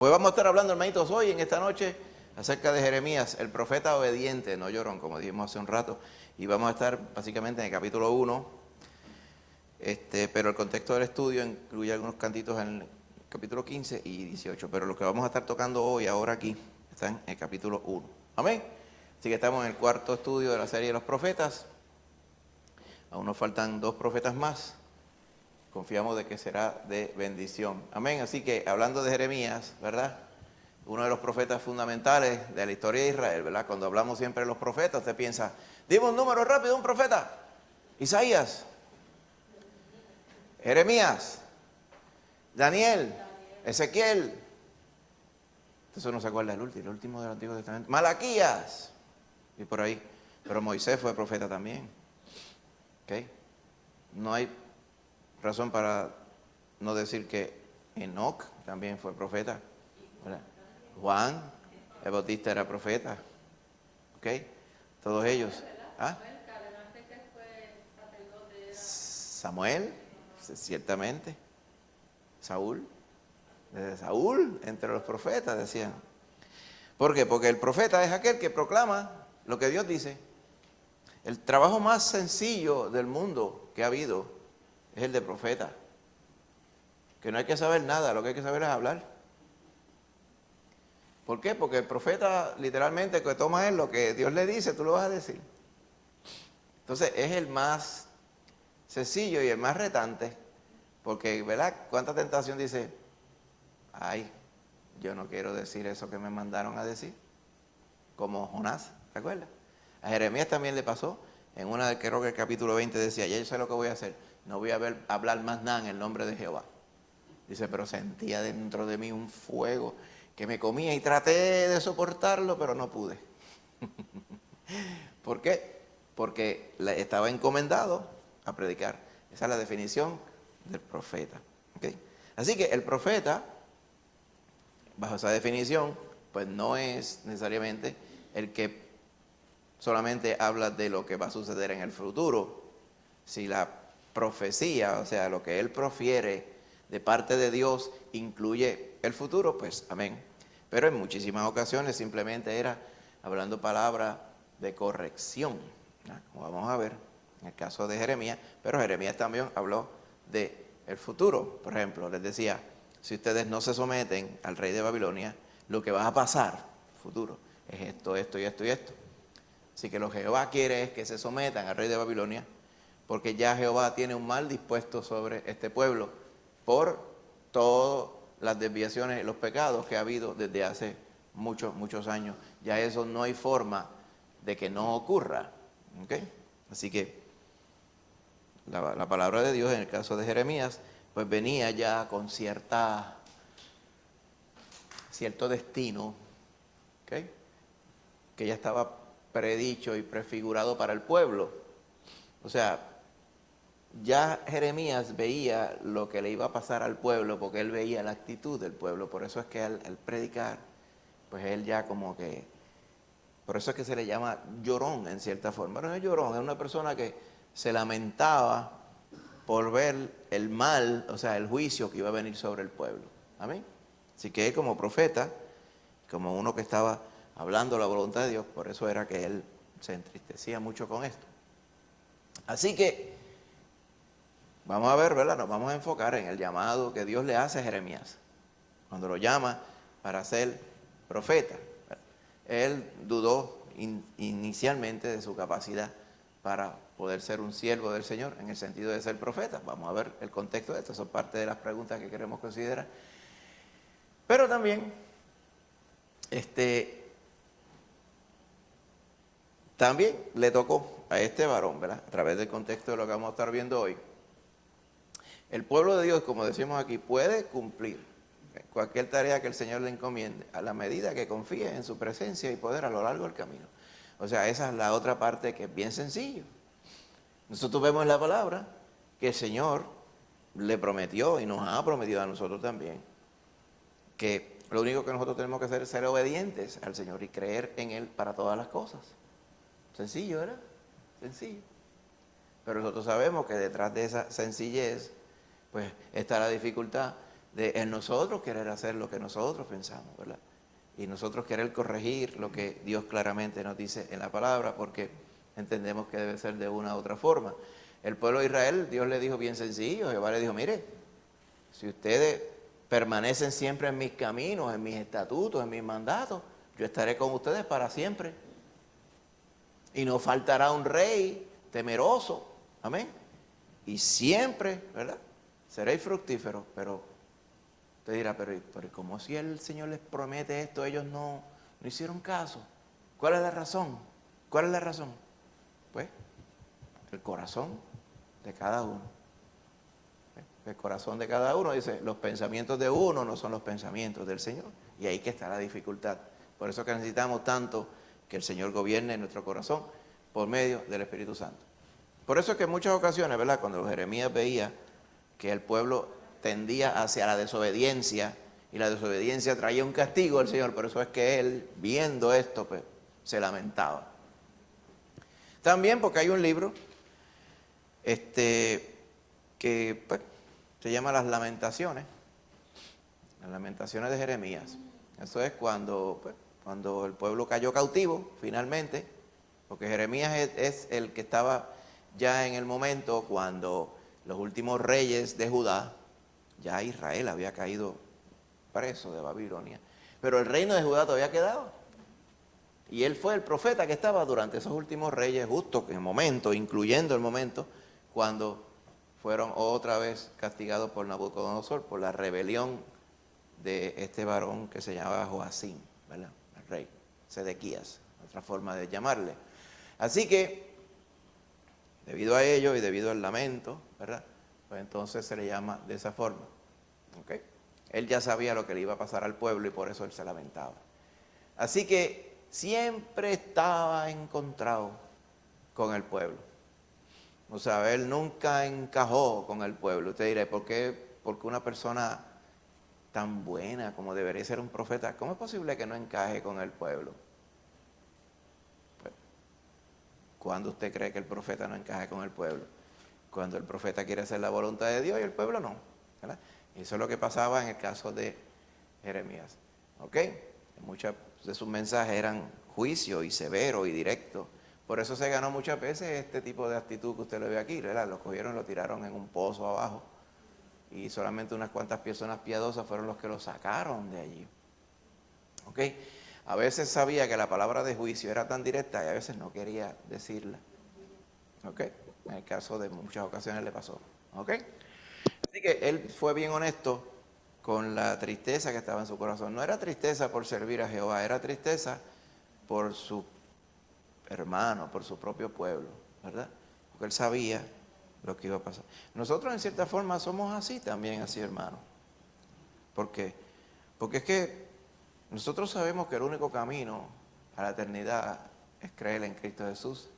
Pues vamos a estar hablando, hermanitos, hoy, en esta noche, acerca de Jeremías, el profeta obediente, no llorón, como dijimos hace un rato. Y vamos a estar básicamente en el capítulo 1, pero el contexto del estudio incluye algunos cantitos en el capítulo 15 y 18. Pero lo que vamos a estar tocando hoy, ahora aquí, está en el capítulo 1. Amén. Así que estamos en el cuarto estudio de la serie de los profetas. Aún nos faltan 2 profetas más. Confiamos de que será de bendición. Amén. Así que hablando de Jeremías, ¿verdad? Uno de los profetas fundamentales de la historia de Israel, ¿verdad? Cuando hablamos siempre de los profetas, usted piensa, dime un número rápido, un profeta. Isaías, Jeremías, Daniel, Ezequiel. Eso no se acuerda el último del Antiguo Testamento. Malaquías. Y por ahí. Pero Moisés fue profeta también. ¿Ok? No hay razón para no decir que Enoc también fue profeta, ¿verdad? Juan el Bautista era profeta, ¿ok? Todos ellos. ¿Ah? Samuel, ciertamente. Saúl, desde Saúl, entre los profetas, decían. ¿Por qué? Porque el profeta es aquel que proclama lo que Dios dice. El trabajo más sencillo del mundo que ha habido es el de profeta. Que no hay que saber nada, lo que hay que saber es hablar. ¿Por qué? Porque el profeta literalmente que toma es lo que Dios le dice, tú lo vas a decir. Entonces es el más sencillo y el más retante, porque, ¿verdad? ¿Cuánta tentación dice? Ay, yo no quiero decir eso que me mandaron a decir. Como Jonás, ¿te acuerdas? A Jeremías también le pasó. En una, creo que el capítulo 20 decía, ya yo sé lo que voy a hacer. No voy a hablar más nada en el nombre de Jehová. Dice, pero sentía dentro de mí un fuego que me comía y traté de soportarlo, pero no pude. ¿Por qué? Porque estaba encomendado a predicar. Esa es la definición del profeta. ¿Okay? Así que el profeta, bajo esa definición, pues no es necesariamente el que solamente habla de lo que va a suceder en el futuro. Si la profecía, o sea, lo que él profiere de parte de Dios incluye el futuro, pues amén. Pero en muchísimas ocasiones simplemente era hablando palabras de corrección, ¿no? Como vamos a ver en el caso de Jeremías, pero Jeremías también habló de el futuro. Por ejemplo, les decía, si ustedes no se someten al rey de Babilonia, lo que va a pasar, futuro, es esto, esto y esto y esto. Así que lo que Jehová quiere es que se sometan al rey de Babilonia, porque ya Jehová tiene un mal dispuesto sobre este pueblo por todas las desviaciones y los pecados que ha habido desde hace muchos, muchos años. Ya eso no hay forma de que no ocurra. ¿Okay? Así que la palabra de Dios en el caso de Jeremías, pues venía ya con cierto destino, ¿okay? Que ya estaba predicho y prefigurado para el pueblo. O sea, ya Jeremías veía lo que le iba a pasar al pueblo, porque él veía la actitud del pueblo. Por eso es que al predicar, pues él ya como que, por eso es que se le llama llorón en cierta forma. No es llorón, es una persona que se lamentaba por ver el mal, o sea, el juicio que iba a venir sobre el pueblo. Amén. Así que él como profeta, como uno que estaba hablando la voluntad de Dios, por eso era que él se entristecía mucho con esto. Así que vamos a ver, ¿verdad? Nos vamos a enfocar en el llamado que Dios le hace a Jeremías, cuando lo llama para ser profeta. Él dudó inicialmente de su capacidad para poder ser un siervo del Señor, en el sentido de ser profeta. Vamos a ver el contexto de esto, son parte de las preguntas que queremos considerar. Pero también, también le tocó a este varón, ¿verdad? A través del contexto de lo que vamos a estar viendo hoy. El pueblo de Dios, como decimos aquí, puede cumplir cualquier tarea que el Señor le encomiende a la medida que confíe en su presencia y poder a lo largo del camino. O sea, esa es la otra parte que es bien sencillo. Nosotros vemos en la palabra que el Señor le prometió y nos ha prometido a nosotros también que lo único que nosotros tenemos que hacer es ser obedientes al Señor y creer en Él para todas las cosas. Sencillo, ¿verdad? Sencillo. Pero nosotros sabemos que detrás de esa sencillez, pues está la dificultad de en nosotros querer hacer lo que nosotros pensamos, ¿verdad? Y nosotros querer corregir lo que Dios claramente nos dice en la palabra, porque entendemos que debe ser de una u otra forma. El pueblo de Israel, Dios le dijo bien sencillo, Jehová le dijo, mire, si ustedes permanecen siempre en mis caminos, en mis estatutos, en mis mandatos, yo estaré con ustedes para siempre. Y no faltará un rey temeroso, amén. Y siempre, ¿verdad? Seréis fructíferos, pero usted dirá, pero ¿cómo si el Señor les promete esto? Ellos no hicieron caso. ¿Cuál es la razón? ¿Cuál es la razón? Pues el corazón de cada uno. El corazón de cada uno dice, los pensamientos de uno no son los pensamientos del Señor. Y ahí que está la dificultad. Por eso que necesitamos tanto que el Señor gobierne en nuestro corazón por medio del Espíritu Santo. Por eso es que en muchas ocasiones, ¿verdad? Cuando Jeremías veía que el pueblo tendía hacia la desobediencia y la desobediencia traía un castigo al Señor, por eso es que él, viendo esto, pues, se lamentaba. También porque hay un libro que pues, se llama Las Lamentaciones de Jeremías. Eso es cuando el pueblo cayó cautivo, finalmente, porque Jeremías es el que estaba ya en el momento cuando los últimos reyes de Judá, ya Israel había caído preso de Babilonia, pero el reino de Judá todavía quedaba. Y él fue el profeta que estaba durante esos últimos reyes, justo en el momento, incluyendo el momento, cuando fueron otra vez castigados por Nabucodonosor por la rebelión de este varón que se llamaba Joacim, ¿verdad? El rey Sedequías, otra forma de llamarle. Así que, debido a ello y debido al lamento, ¿verdad? Pues entonces se le llama de esa forma. ¿Ok? Él ya sabía lo que le iba a pasar al pueblo y por eso él se lamentaba. Así que siempre estaba encontrado con el pueblo. O sea, él nunca encajó con el pueblo. Usted dirá, ¿por qué? Porque una persona tan buena como debería ser un profeta, ¿cómo es posible que no encaje con el pueblo? Pues, ¿cuándo usted cree que el profeta no encaje con el pueblo? Cuando el profeta quiere hacer la voluntad de Dios y el pueblo no, ¿verdad? Eso es lo que pasaba en el caso de Jeremías. ¿Ok? Muchos de sus mensajes eran juicio y severo y directo. Por eso se ganó muchas veces este tipo de actitud que usted lo ve aquí, ¿verdad? Lo cogieron y lo tiraron en un pozo abajo. Y solamente unas cuantas personas piadosas fueron los que lo sacaron de allí. ¿Ok? A veces sabía que la palabra de juicio era tan directa y a veces no quería decirla. ¿Ok? En el caso de muchas ocasiones le pasó. ¿Ok? Así que él fue bien honesto con la tristeza que estaba en su corazón. No era tristeza por servir a Jehová, era tristeza por su hermano, por su propio pueblo, ¿verdad? Porque él sabía lo que iba a pasar. Nosotros en cierta forma somos así también, así hermano. ¿Por qué? Porque es que nosotros sabemos que el único camino a la eternidad es creer en Cristo Jesús.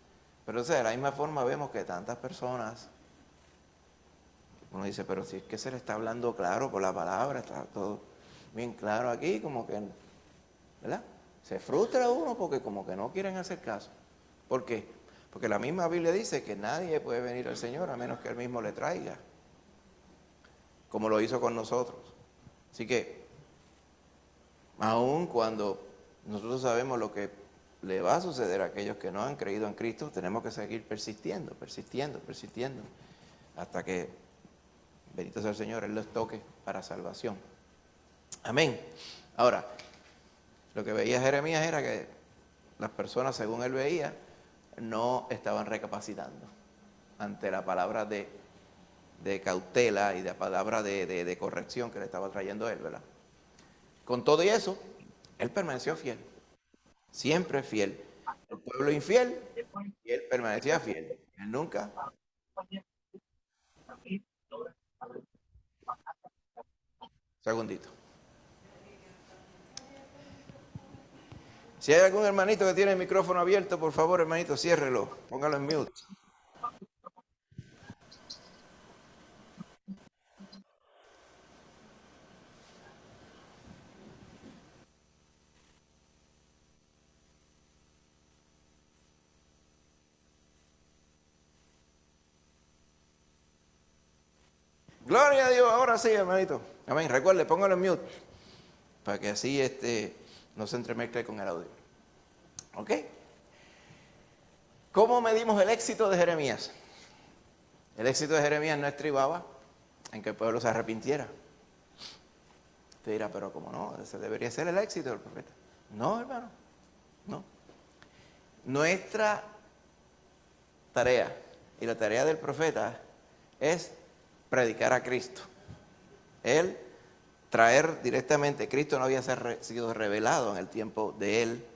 Pero o sea, de la misma forma vemos que tantas personas, uno dice, pero si es que se le está hablando claro por la palabra, está todo bien claro aquí, como que, ¿verdad? Se frustra uno porque como que no quieren hacer caso. ¿Por qué? Porque la misma Biblia dice que nadie puede venir al Señor a menos que Él mismo le traiga, como lo hizo con nosotros. Así que, aun cuando nosotros sabemos lo que le va a suceder a aquellos que no han creído en Cristo, tenemos que seguir persistiendo, hasta que, bendito sea el Señor, Él los toque para salvación. Amén. Ahora, lo que veía Jeremías era que las personas, según él veía, no estaban recapacitando ante la palabra de cautela y la palabra de corrección que le estaba trayendo él, ¿verdad? Con todo y eso, él permaneció fiel, siempre fiel. El pueblo infiel y él permanecía fiel. Él nunca. Segundito. Si hay algún hermanito que tiene el micrófono abierto, por favor, hermanito, ciérrelo, póngalo en mute. Gloria a Dios, ahora sí, hermanito. Amén. Recuerde, póngalo en mute para que así no se entremezcle con el audio. ¿Ok? ¿Cómo medimos el éxito de Jeremías? El éxito de Jeremías no estribaba en que el pueblo se arrepintiera. Usted dirá, pero ¿cómo no? Ese debería ser el éxito del profeta. No, hermano, no. Nuestra tarea y la tarea del profeta es predicar a Cristo. Él traer directamente, Cristo no había sido revelado en el tiempo de él,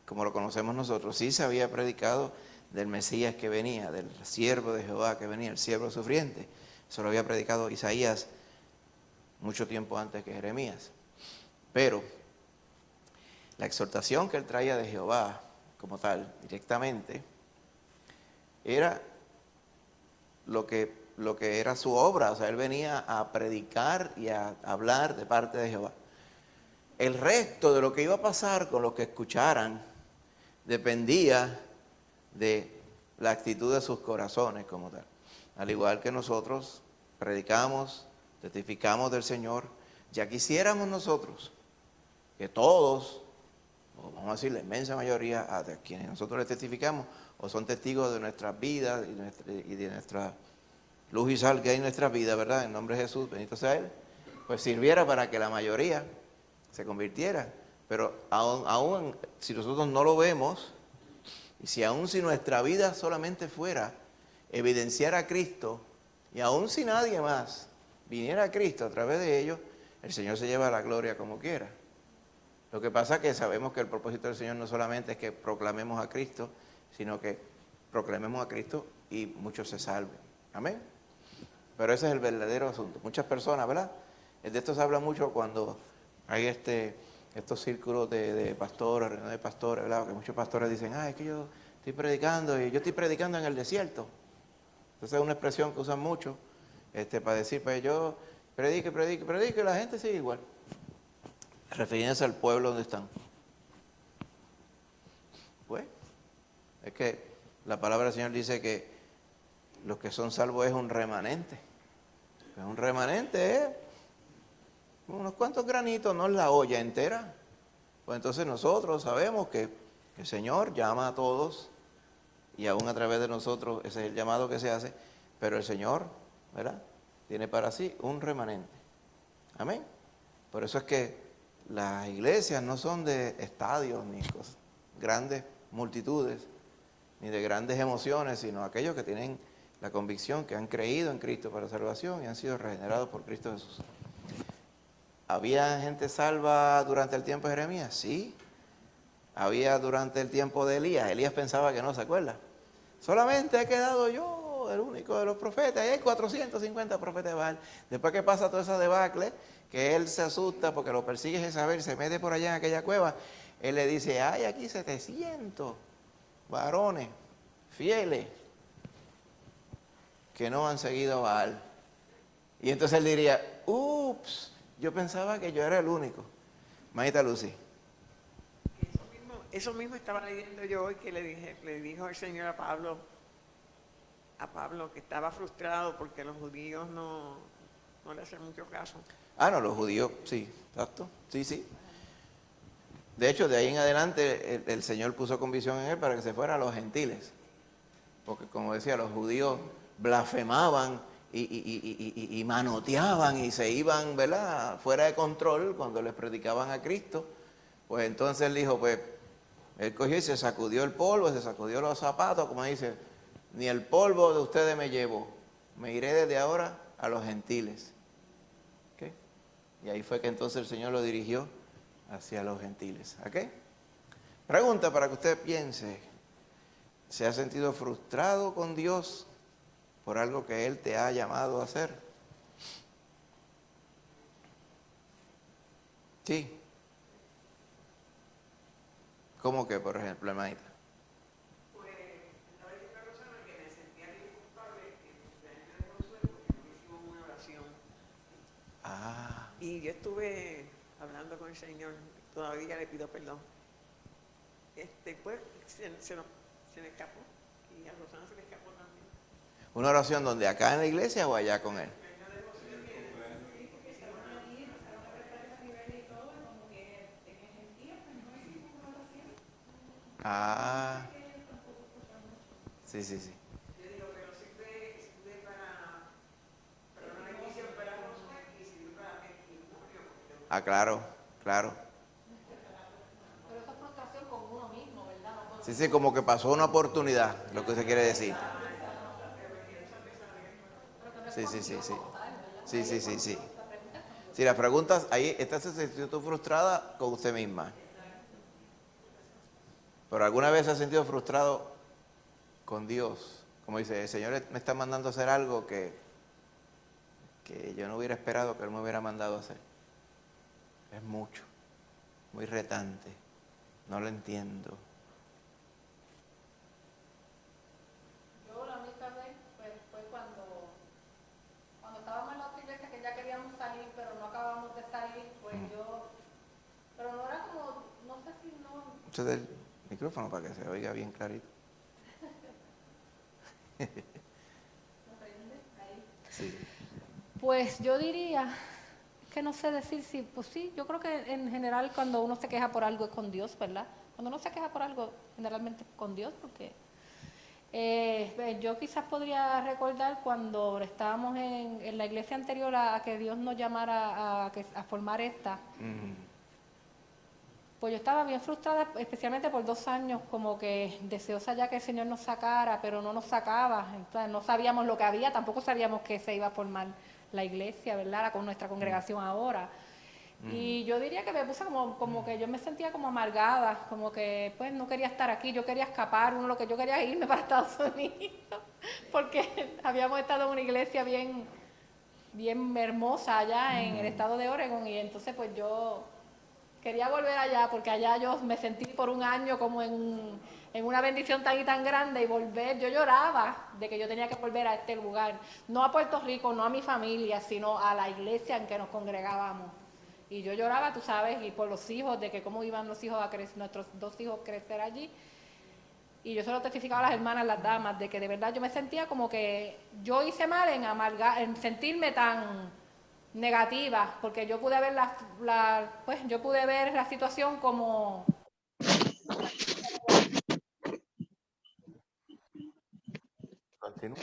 como lo conocemos nosotros. Sí se había predicado del Mesías que venía, del siervo de Jehová que venía, el siervo sufriente. Eso lo había predicado Isaías mucho tiempo antes que Jeremías. Pero la exhortación que él traía de Jehová como tal, directamente, era lo que era su obra. O sea, él venía a predicar y a hablar de parte de Jehová. El resto de lo que iba a pasar con los que escucharan dependía de la actitud de sus corazones como tal. Al igual que nosotros predicamos, testificamos del Señor, ya quisiéramos nosotros que todos, o vamos a decir la inmensa mayoría a quienes nosotros les testificamos, o son testigos de nuestras vidas y de nuestra luz y sal que hay en nuestras vidas, ¿verdad? En nombre de Jesús, bendito sea Él, pues sirviera para que la mayoría se convirtiera. Pero aún si nosotros no lo vemos, y si nuestra vida solamente fuera evidenciar a Cristo, y aún si nadie más viniera a Cristo a través de ellos, el Señor se lleva la gloria como quiera. Lo que pasa es que sabemos que el propósito del Señor no solamente es que proclamemos a Cristo, sino que proclamemos a Cristo y muchos se salven. Amén. Pero ese es el verdadero asunto. Muchas personas, ¿verdad? De esto se habla mucho cuando hay estos círculos de pastores, reuniones de pastores, ¿verdad? Que muchos pastores dicen, es que yo estoy predicando y yo estoy predicando en el desierto. Entonces es una expresión que usan mucho para decir, pues yo predique, y la gente sigue igual. Refiriéndose al pueblo donde están. Pues, es que la palabra del Señor dice que los que son salvos es un remanente. Pues un remanente es unos cuantos granitos, no es la olla entera. Pues entonces nosotros sabemos que el Señor llama a todos y aún a través de nosotros ese es el llamado que se hace, pero el Señor, ¿verdad?, tiene para sí un remanente. Amén. Por eso es que las iglesias no son de estadios ni cosas, grandes multitudes, ni de grandes emociones, sino aquellos que tienen la convicción, que han creído en Cristo para salvación y han sido regenerados por Cristo Jesús. ¿Había gente salva durante el tiempo de Jeremías? Sí. Había durante el tiempo de Elías. Elías pensaba que no, ¿se acuerda? Solamente he quedado yo, el único de los profetas, y hay 450 profetas de Baal. Después que pasa toda esa debacle, que él se asusta porque lo persigue Jezabel, se mete por allá en aquella cueva, él le dice, hay aquí 700 varones fieles que no han seguido a Baal. Y entonces él diría, ups, yo pensaba que yo era el único. Maíta Lucy. Eso mismo estaba leyendo yo hoy, que le dijo el Señor a Pablo que estaba frustrado porque los judíos no le hacen mucho caso. No, los judíos, sí, exacto, sí. De hecho, de ahí en adelante el Señor puso convicción en él para que se fuera a los gentiles. Porque como decía, los judíos blasfemaban y manoteaban y se iban, ¿verdad?, fuera de control cuando les predicaban a Cristo. Pues entonces él dijo, pues, él cogió y se sacudió el polvo, se sacudió los zapatos, como dice, ni el polvo de ustedes me llevo, me iré desde ahora a los gentiles. ¿Okay? Y ahí fue que entonces el Señor lo dirigió hacia los gentiles. ¿Okay? Pregunta para que usted piense, ¿se ha sentido frustrado con Dios por algo que Él te ha llamado a hacer? Sí. ¿Cómo que, por ejemplo, hermanita? Pues estaba diciendo una persona que me sentía bien culpable en el año de Consuelo porque no hicimos una oración. Y yo estuve hablando con el Señor, todavía le pido perdón. Pues se me escapó, y a Rosana se le escapó también. ¿Una oración donde acá en la iglesia o allá con él? Ah, sí, sí, sí. Yo digo, pero sirve para una bendición para José y sirve para testimonio. Ah, claro, claro. Pero esa frustración con uno mismo, ¿verdad? No con Sí, sí, como que pasó una oportunidad, lo que se quiere decir. Sí, sí, sí, sí. Sí, sí, sí, sí. Si las preguntas, ahí está se sintió tú frustrada con usted misma. Pero alguna vez se ha sentido frustrado con Dios. Como dice, el Señor me está mandando a hacer algo que yo no hubiera esperado que Él me hubiera mandado a hacer. Es mucho, muy retante. No lo entiendo. Yo la única vez pues, fue cuando estábamos en la otra iglesia que ya queríamos salir, pero no acabamos de salir, pues pero no era como, no sé si no, Usted del micrófono para que se oiga bien clarito. ¿me entiendes? Ahí. Sí. Pues yo diría que no sé decir si, pues sí, yo creo que en general cuando uno se queja por algo es con Dios, ¿verdad? Cuando uno se queja por algo, generalmente es con Dios, porque yo quizás podría recordar cuando estábamos en la iglesia anterior a que Dios nos llamara a formar esta, pues yo estaba bien frustrada, especialmente por 2 años, como que deseosa ya que el Señor nos sacara, pero no nos sacaba. Entonces no sabíamos lo que había, tampoco sabíamos que se iba a formar la iglesia, ¿verdad? Con nuestra congregación ahora. Y yo diría que me puse como que yo me sentía como amargada, como que pues no quería estar aquí, yo quería escapar, lo que yo quería irme para Estados Unidos, porque habíamos estado en una iglesia bien hermosa allá en el estado de Oregon y entonces pues yo quería volver allá porque allá yo me sentí por un año como en una bendición tan y tan grande y volver, yo lloraba de que yo tenía que volver a este lugar, no a Puerto Rico, no a mi familia, sino a la iglesia en que nos congregábamos. Y yo lloraba, tú sabes, y por los hijos, de que cómo iban los hijos a crecer, nuestros 2 hijos crecer allí. Y yo se lo testificaba a las hermanas, las damas, de que de verdad yo me sentía como que yo hice mal en sentirme tan negativa, porque yo pude ver pues yo pude ver la situación como Continúa.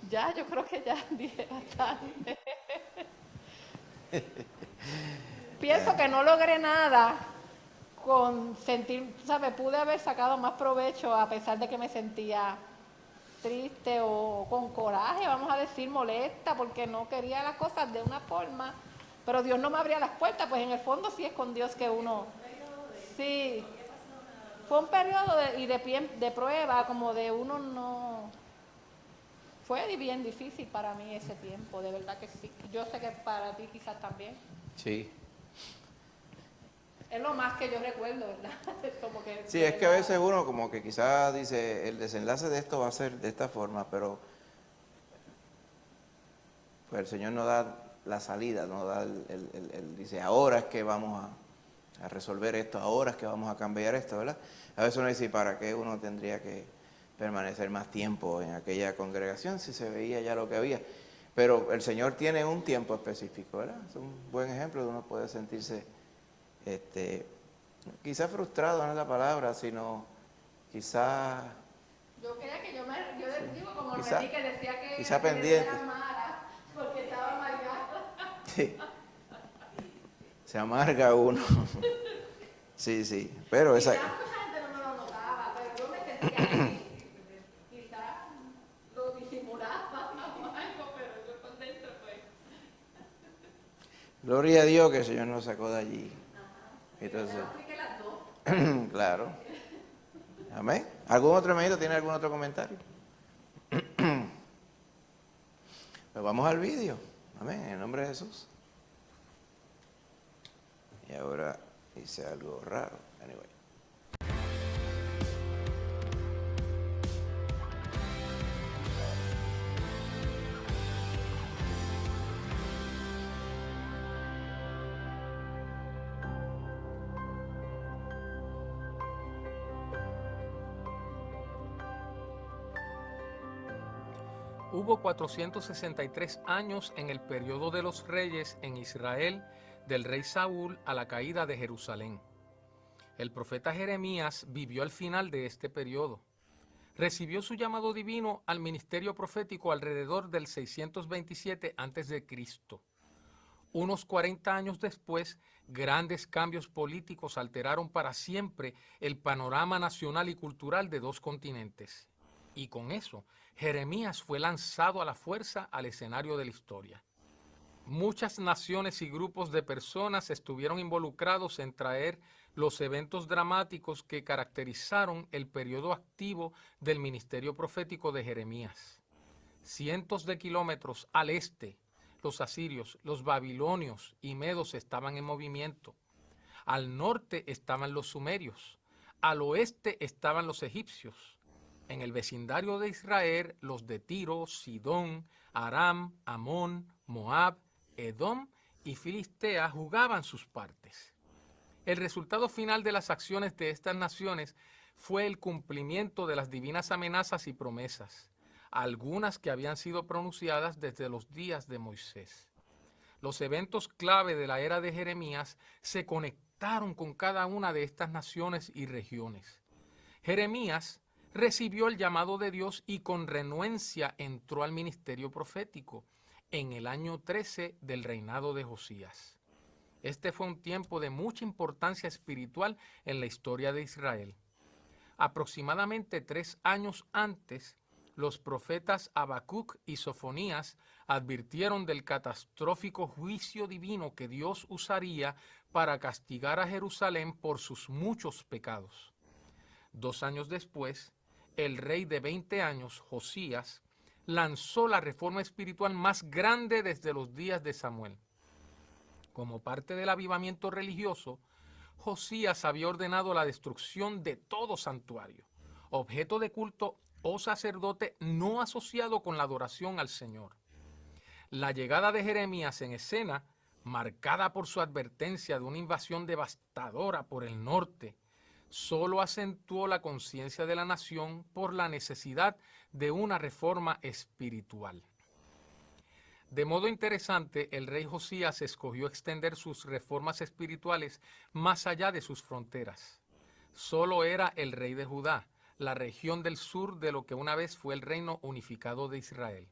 ya, yo creo que ya dije bastante. Pienso que no logré nada con sentir, ¿sabes? Pude haber sacado más provecho a pesar de que me sentía triste o con coraje, vamos a decir, molesta, porque no quería las cosas de una forma, pero Dios no me abría las puertas, pues en el fondo sí es con Dios que uno, sí, fue un periodo de prueba, como de uno no, fue bien difícil para mí ese tiempo, de verdad que sí, yo sé que para ti quizás también. Sí. Es lo más que yo recuerdo, ¿verdad? Como que, Sí, de es que a verdad, veces uno como que quizás dice, el desenlace de esto va a ser de esta forma, pero pues el Señor nos da la salida, nos da dice, ahora es que vamos a resolver esto, ahora es que vamos a cambiar esto, ¿verdad? A veces uno dice, ¿para qué uno tendría que permanecer más tiempo en aquella congregación si se veía ya lo que había? Pero el Señor tiene un tiempo específico, ¿verdad? Es un buen ejemplo de uno puede sentirse, quizás frustrado, no es la palabra, sino quizás, yo creía que yo sí, digo como quizá, Enrique decía quizá que me pendiente. era mala, porque estaba amargada. Sí, se amarga uno. Sí, sí, pero esa... Quizás mucha gente no me lo notaba, pero yo me sentía así. Quizás lo disimulaba o algo, pero yo por dentro pues. Gloria a Dios que el Señor nos sacó de allí. Yo Entonces, apliqué las dos. claro. Amén. ¿Algún otro hermanito tiene algún otro comentario? Pues vamos al vídeo. Amén. En el nombre de Jesús. Y ahora hice algo raro. Anyway. Hubo 463 años en el periodo de los reyes en Israel, del rey Saúl a la caída de Jerusalén. El profeta Jeremías vivió al final de este periodo. Recibió su llamado divino al ministerio profético alrededor del 627 a.C. Unos 40 años después, grandes cambios políticos alteraron para siempre el panorama nacional y cultural de dos continentes. Y con eso, Jeremías fue lanzado a la fuerza al escenario de la historia. Muchas naciones y grupos de personas estuvieron involucrados en traer los eventos dramáticos que caracterizaron el periodo activo del ministerio profético de Jeremías. Cientos de kilómetros al este, los asirios, los babilonios y medos estaban en movimiento. Al norte estaban los sumerios. Al oeste estaban los egipcios. En el vecindario de Israel, los de Tiro, Sidón, Aram, Amón, Moab, Edom y Filistea jugaban sus partes. El resultado final de las acciones de estas naciones fue el cumplimiento de las divinas amenazas y promesas, algunas que habían sido pronunciadas desde los días de Moisés. Los eventos clave de la era de Jeremías se conectaron con cada una de estas naciones y regiones. Jeremías recibió el llamado de Dios y con renuencia entró al ministerio profético en el año 13 del reinado de Josías. Este fue un tiempo de mucha importancia espiritual en la historia de Israel. Aproximadamente 3 años antes, los profetas Habacuc y Sofonías advirtieron del catastrófico juicio divino que Dios usaría para castigar a Jerusalén por sus muchos pecados. 2 años después, el rey de 20 años, Josías, lanzó la reforma espiritual más grande desde los días de Samuel. Como parte del avivamiento religioso, Josías había ordenado la destrucción de todo santuario, objeto de culto o sacerdote no asociado con la adoración al Señor. La llegada de Jeremías en escena, marcada por su advertencia de una invasión devastadora por el norte, solo acentuó la conciencia de la nación por la necesidad de una reforma espiritual. De modo interesante, el rey Josías escogió extender sus reformas espirituales más allá de sus fronteras. Solo era el rey de Judá, la región del sur de lo que una vez fue el reino unificado de Israel.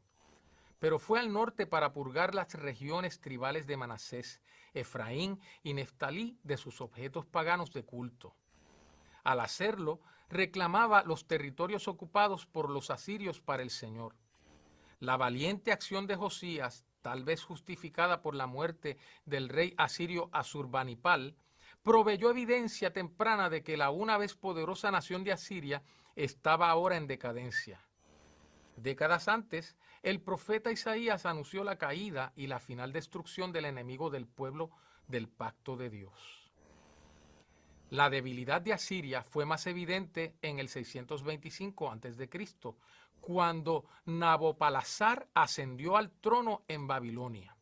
Pero fue al norte para purgar las regiones tribales de Manasés, Efraín y Neftalí de sus objetos paganos de culto. Al hacerlo, reclamaba los territorios ocupados por los asirios para el Señor. La valiente acción de Josías, tal vez justificada por la muerte del rey asirio Asurbanipal, proveyó evidencia temprana de que la una vez poderosa nación de Asiria estaba ahora en decadencia. Décadas antes, el profeta Isaías anunció la caída y la final destrucción del enemigo del pueblo del pacto de Dios. La debilidad de Asiria fue más evidente en el 625 a.C., cuando Nabopolassar ascendió al trono en Babilonia.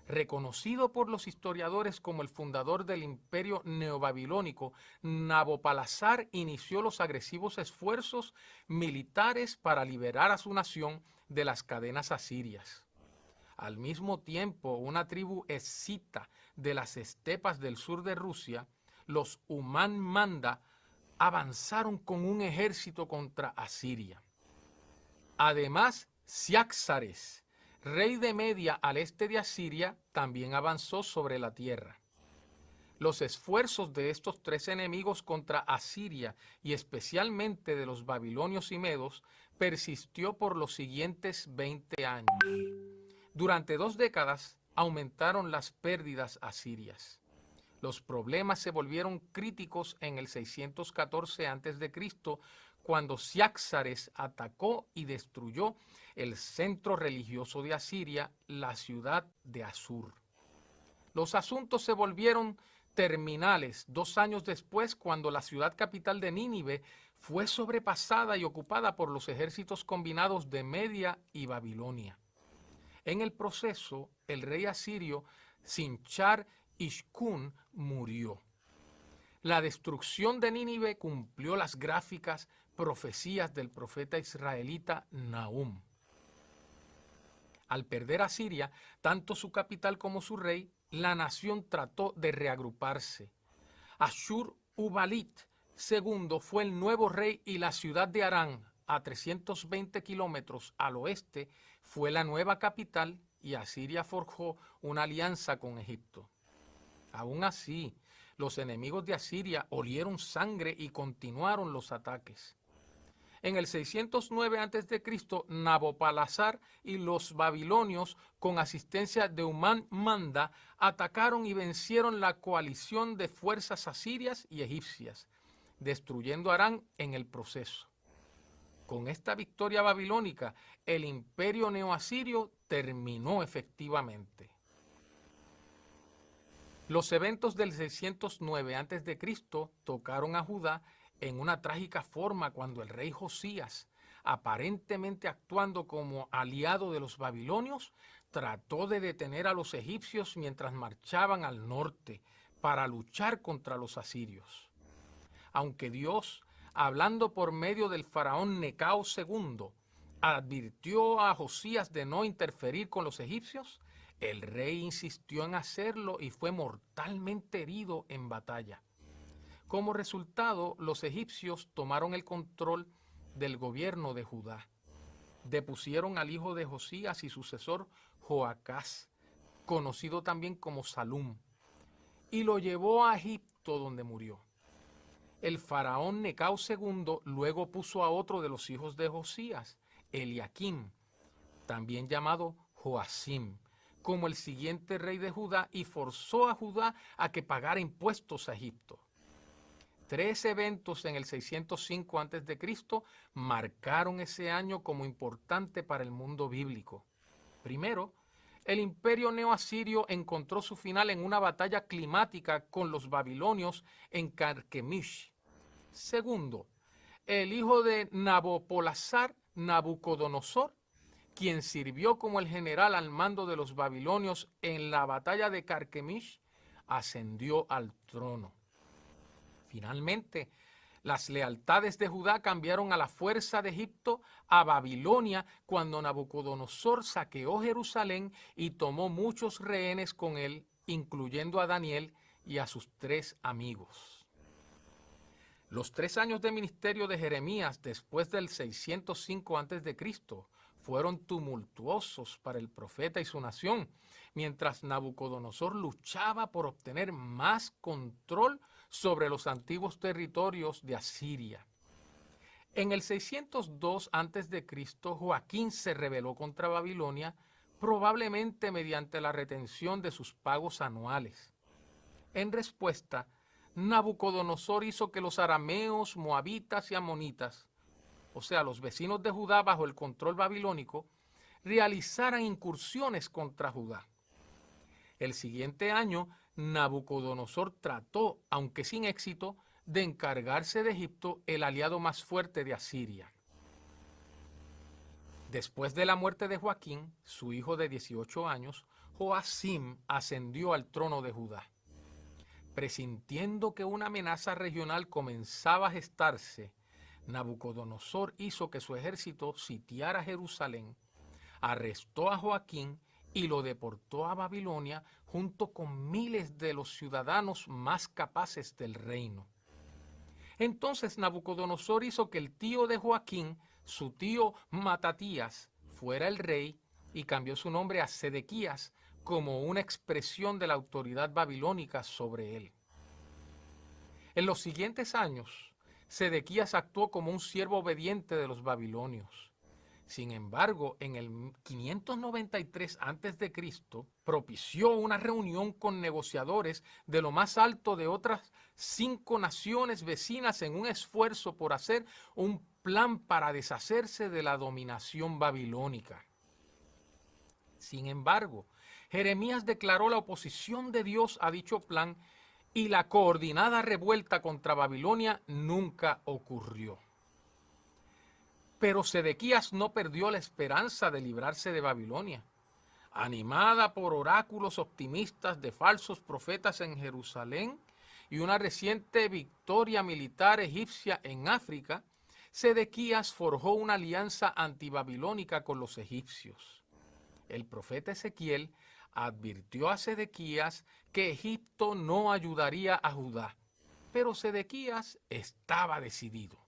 Reconocido por los historiadores como el fundador del imperio neobabilónico, Nabopolassar inició los agresivos esfuerzos militares para liberar a su nación de las cadenas asirias. Al mismo tiempo, una tribu escita de las estepas del sur de Rusia, los Uman Manda, avanzaron con un ejército contra Asiria. Además, Ciaxares, rey de Media al este de Asiria, también avanzó sobre la tierra. Los esfuerzos de estos 3 enemigos contra Asiria y especialmente de los babilonios y medos persistió por los siguientes 20 años. Durante 2 décadas aumentaron las pérdidas asirias. Los problemas se volvieron críticos en el 614 a.C., cuando Ciaxares atacó y destruyó el centro religioso de Asiria, la ciudad de Asur. Los asuntos se volvieron terminales 2 años después, cuando la ciudad capital de Nínive fue sobrepasada y ocupada por los ejércitos combinados de Media y Babilonia. En el proceso, el rey asirio Sinchar-Ishkun murió. La destrucción de Nínive cumplió las gráficas profecías del profeta israelita Nahum. Al perder a Siria, tanto su capital como su rey, la nación trató de reagruparse. Ashur Ubalit II fue el nuevo rey y la ciudad de Harán, a 320 kilómetros al oeste, fue la nueva capital y Asiria forjó una alianza con Egipto. Aún así, los enemigos de Asiria olieron sangre y continuaron los ataques. En el 609 a.C., Nabopolassar y los babilonios, con asistencia de Humán Manda, atacaron y vencieron la coalición de fuerzas asirias y egipcias, destruyendo Harán en el proceso. Con esta victoria babilónica, el imperio neoasirio terminó efectivamente. Los eventos del 609 a.C. tocaron a Judá en una trágica forma cuando el rey Josías, aparentemente actuando como aliado de los babilonios, trató de detener a los egipcios mientras marchaban al norte para luchar contra los asirios. Aunque Dios, hablando por medio del faraón Necao II, advirtió a Josías de no interferir con los egipcios, el rey insistió en hacerlo y fue mortalmente herido en batalla. Como resultado, los egipcios tomaron el control del gobierno de Judá. Depusieron al hijo de Josías y sucesor Joacás, conocido también como Salum, y lo llevó a Egipto, donde murió. El faraón Necao II luego puso a otro de los hijos de Josías, Eliaquim, también llamado Joacim, como el siguiente rey de Judá y forzó a Judá a que pagara impuestos a Egipto. 3 eventos en el 605 a.C. marcaron ese año como importante para el mundo bíblico. Primero, el imperio neoasirio encontró su final en una batalla climática con los babilonios en Carquemish. Segundo, el hijo de Nabopolassar, Nabucodonosor, quien sirvió como el general al mando de los babilonios en la batalla de Carquemish, ascendió al trono. Finalmente, las lealtades de Judá cambiaron a la fuerza de Egipto a Babilonia cuando Nabucodonosor saqueó Jerusalén y tomó muchos rehenes con él, incluyendo a Daniel y a sus 3 amigos. Los 3 años de ministerio de Jeremías después del 605 a.C. fueron tumultuosos para el profeta y su nación, mientras Nabucodonosor luchaba por obtener más control sobre los antiguos territorios de Asiria. En el 602 a.C., Joaquín se rebeló contra Babilonia, probablemente mediante la retención de sus pagos anuales. En respuesta, Nabucodonosor hizo que los arameos, moabitas y amonitas, o sea, los vecinos de Judá bajo el control babilónico, realizaran incursiones contra Judá. El siguiente año, Nabucodonosor trató, aunque sin éxito, de encargarse de Egipto, el aliado más fuerte de Asiria. Después de la muerte de Joaquín, su hijo de 18 años, Joacim ascendió al trono de Judá. Presintiendo que una amenaza regional comenzaba a gestarse, Nabucodonosor hizo que su ejército sitiara Jerusalén, arrestó a Joaquín y lo deportó a Babilonia junto con miles de los ciudadanos más capaces del reino. Entonces Nabucodonosor hizo que el tío de Joaquín, su tío Matatías, fuera el rey y cambió su nombre a Sedequías como una expresión de la autoridad babilónica sobre él. En los siguientes años, Sedequías actuó como un siervo obediente de los babilonios. Sin embargo, en el 593 a.C., propició una reunión con negociadores de lo más alto de otras 5 naciones vecinas en un esfuerzo por hacer un plan para deshacerse de la dominación babilónica. Sin embargo, Jeremías declaró la oposición de Dios a dicho plan y la coordinada revuelta contra Babilonia nunca ocurrió. Pero Sedequías no perdió la esperanza de librarse de Babilonia. Animada por oráculos optimistas de falsos profetas en Jerusalén y una reciente victoria militar egipcia en África, Sedequías forjó una alianza antibabilónica con los egipcios. El profeta Ezequiel advirtió a Sedequías que Egipto no ayudaría a Judá. Pero Sedequías estaba decidido.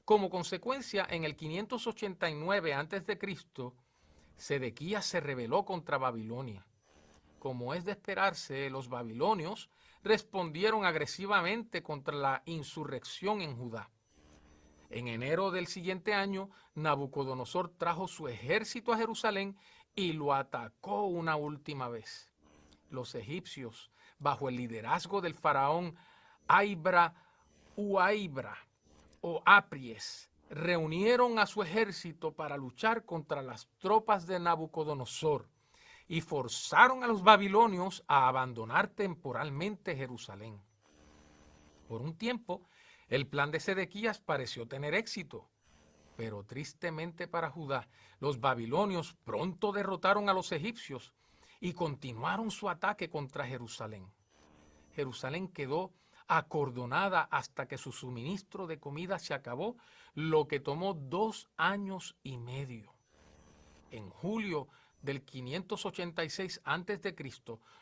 Como consecuencia, en el 589 a.C., Sedequías se rebeló contra Babilonia. Como es de esperarse, los babilonios respondieron agresivamente contra la insurrección en Judá. En enero del siguiente año, Nabucodonosor trajo su ejército a Jerusalén y lo atacó una última vez. Los egipcios, bajo el liderazgo del faraón Aibra Uaibra o Apries, reunieron a su ejército para luchar contra las tropas de Nabucodonosor y forzaron a los babilonios a abandonar temporalmente Jerusalén. Por un tiempo, el plan de Sedequías pareció tener éxito, pero tristemente para Judá, los babilonios pronto derrotaron a los egipcios y continuaron su ataque contra Jerusalén. Jerusalén quedó acordonada hasta que su suministro de comida se acabó, lo que tomó 2 años y medio. En julio del 586 a.C.,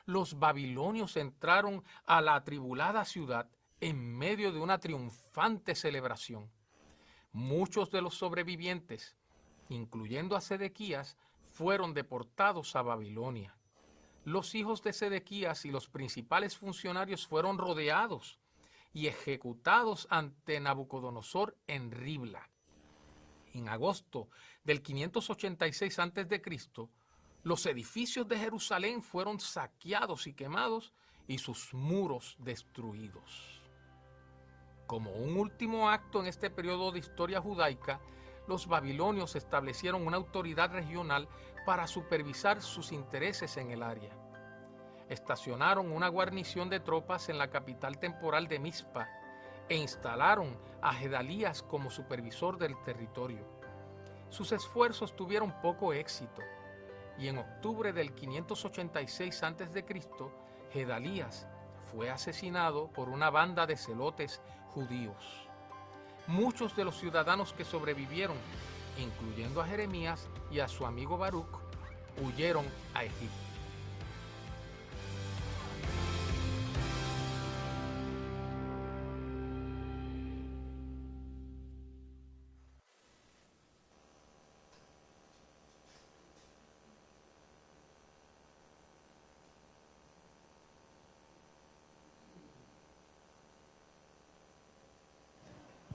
los babilonios entraron a la atribulada ciudad en medio de una triunfante celebración. Muchos de los sobrevivientes, incluyendo a Sedequías, fueron deportados a Babilonia. Los hijos de Sedequías y los principales funcionarios fueron rodeados y ejecutados ante Nabucodonosor en Ribla. En agosto del 586 a.C., los edificios de Jerusalén fueron saqueados y quemados y sus muros destruidos. Como un último acto en este periodo de historia judaica, los babilonios establecieron una autoridad regional para supervisar sus intereses en el área. Estacionaron una guarnición de tropas en la capital temporal de Mizpa e instalaron a Gedalías como supervisor del territorio. Sus esfuerzos tuvieron poco éxito y en octubre del 586 a.C., Gedalías fue asesinado por una banda de celotes judíos. Muchos de los ciudadanos que sobrevivieron, incluyendo a Jeremías y a su amigo Baruch, huyeron a Egipto.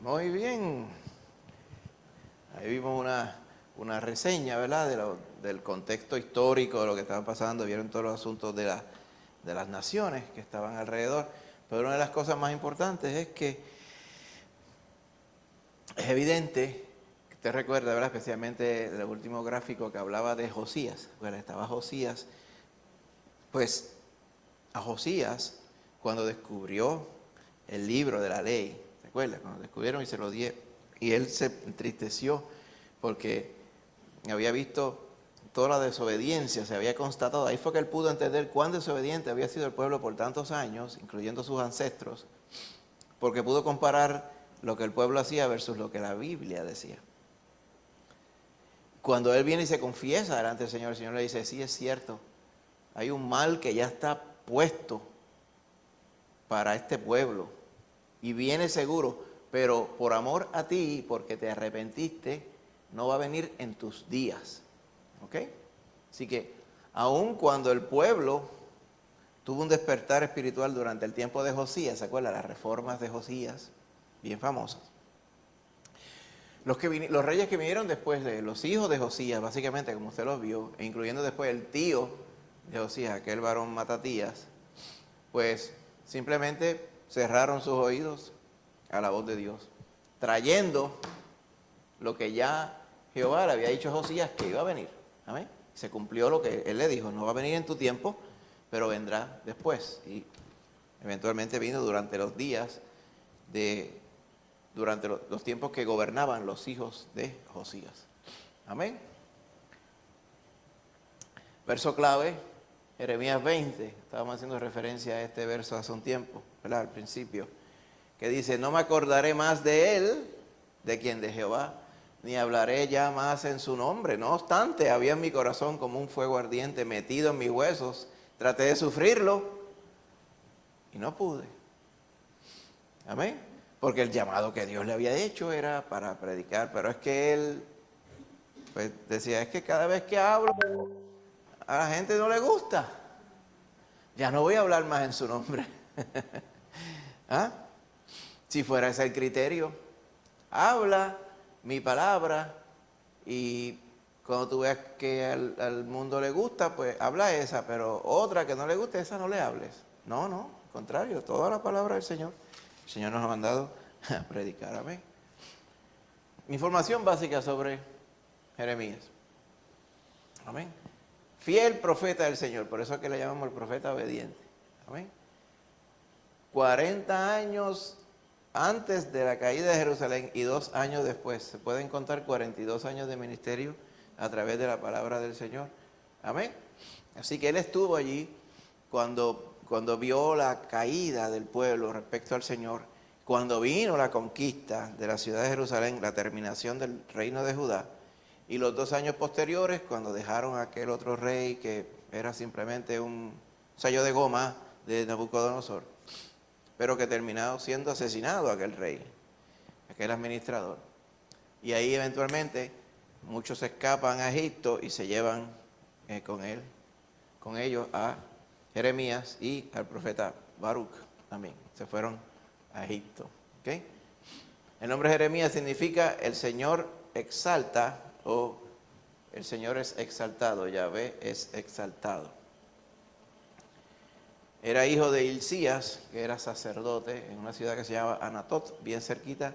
Muy bien. Ahí vimos una reseña, ¿verdad? Del contexto histórico de lo que estaba pasando. Vieron todos los asuntos de las naciones que estaban alrededor. Pero una de las cosas más importantes es que es evidente, que usted recuerda, ¿verdad? Especialmente el último gráfico que hablaba de Josías. Bueno, estaba Josías. Pues a Josías, cuando descubrió el libro de la ley, ¿recuerda? Cuando descubrieron y se lo dieron, y él se entristeció porque había visto toda la desobediencia, se había constatado. Ahí fue que él pudo entender cuán desobediente había sido el pueblo por tantos años, incluyendo sus ancestros, porque pudo comparar lo que el pueblo hacía versus lo que la Biblia decía. Cuando él viene y se confiesa delante del Señor le dice, sí, es cierto, hay un mal que ya está puesto para este pueblo y viene seguro, pero por amor a ti, porque te arrepentiste, no va a venir en tus días. ¿Ok? Así que, aun cuando el pueblo tuvo un despertar espiritual durante el tiempo de Josías, ¿se acuerdan? Las reformas de Josías, bien famosas. Los reyes que vinieron después de los hijos de Josías, básicamente, como usted los vio, e incluyendo después el tío de Josías, aquel varón Matatías, pues simplemente cerraron sus oídos a la voz de Dios, trayendo lo que ya Jehová le había dicho a Josías que iba a venir. Amén. Se cumplió lo que él le dijo, no va a venir en tu tiempo, pero vendrá después. Y eventualmente vino durante los días durante los tiempos que gobernaban los hijos de Josías. Amén. Verso clave, Jeremías 20. Estábamos haciendo referencia a este verso hace un tiempo, ¿verdad? Al principio, que dice, no me acordaré más de él, ¿de quién? De Jehová, ni hablaré ya más en su nombre. No obstante, había en mi corazón como un fuego ardiente metido en mis huesos. Traté de sufrirlo y no pude. Amén. Porque el llamado que Dios le había hecho era para predicar, pero es que él pues decía, es que cada vez que hablo a la gente no le gusta. Ya no voy a hablar más en su nombre. ¿Ah? Si fuera ese el criterio, habla mi palabra y cuando tú veas que al mundo le gusta, pues habla esa, pero otra que no le guste, esa no le hables. No, no, al contrario, toda la palabra del Señor. El Señor nos ha mandado a predicar, amén. Información básica sobre Jeremías. Amén. Fiel profeta del Señor, por eso es que le llamamos el profeta obediente. Amén. 40 años antes de la caída de Jerusalén y 2 años después. Se pueden contar 42 años de ministerio a través de la palabra del Señor. Amén. Así que él estuvo allí cuando vio la caída del pueblo respecto al Señor, cuando vino la conquista de la ciudad de Jerusalén, la terminación del reino de Judá, y los 2 años posteriores, cuando dejaron a aquel otro rey que era simplemente un sello de goma de Nabucodonosor, pero que terminó siendo asesinado aquel rey, aquel administrador. Y ahí eventualmente muchos escapan a Egipto y se llevan con ellos a Jeremías y al profeta Baruch. Amén. Se fueron a Egipto. ¿Okay? El nombre Jeremías significa el Señor exalta o el Señor es exaltado. Yahvé es exaltado. Era hijo de Hilcías, que era sacerdote en una ciudad que se llama Anatot, bien cerquita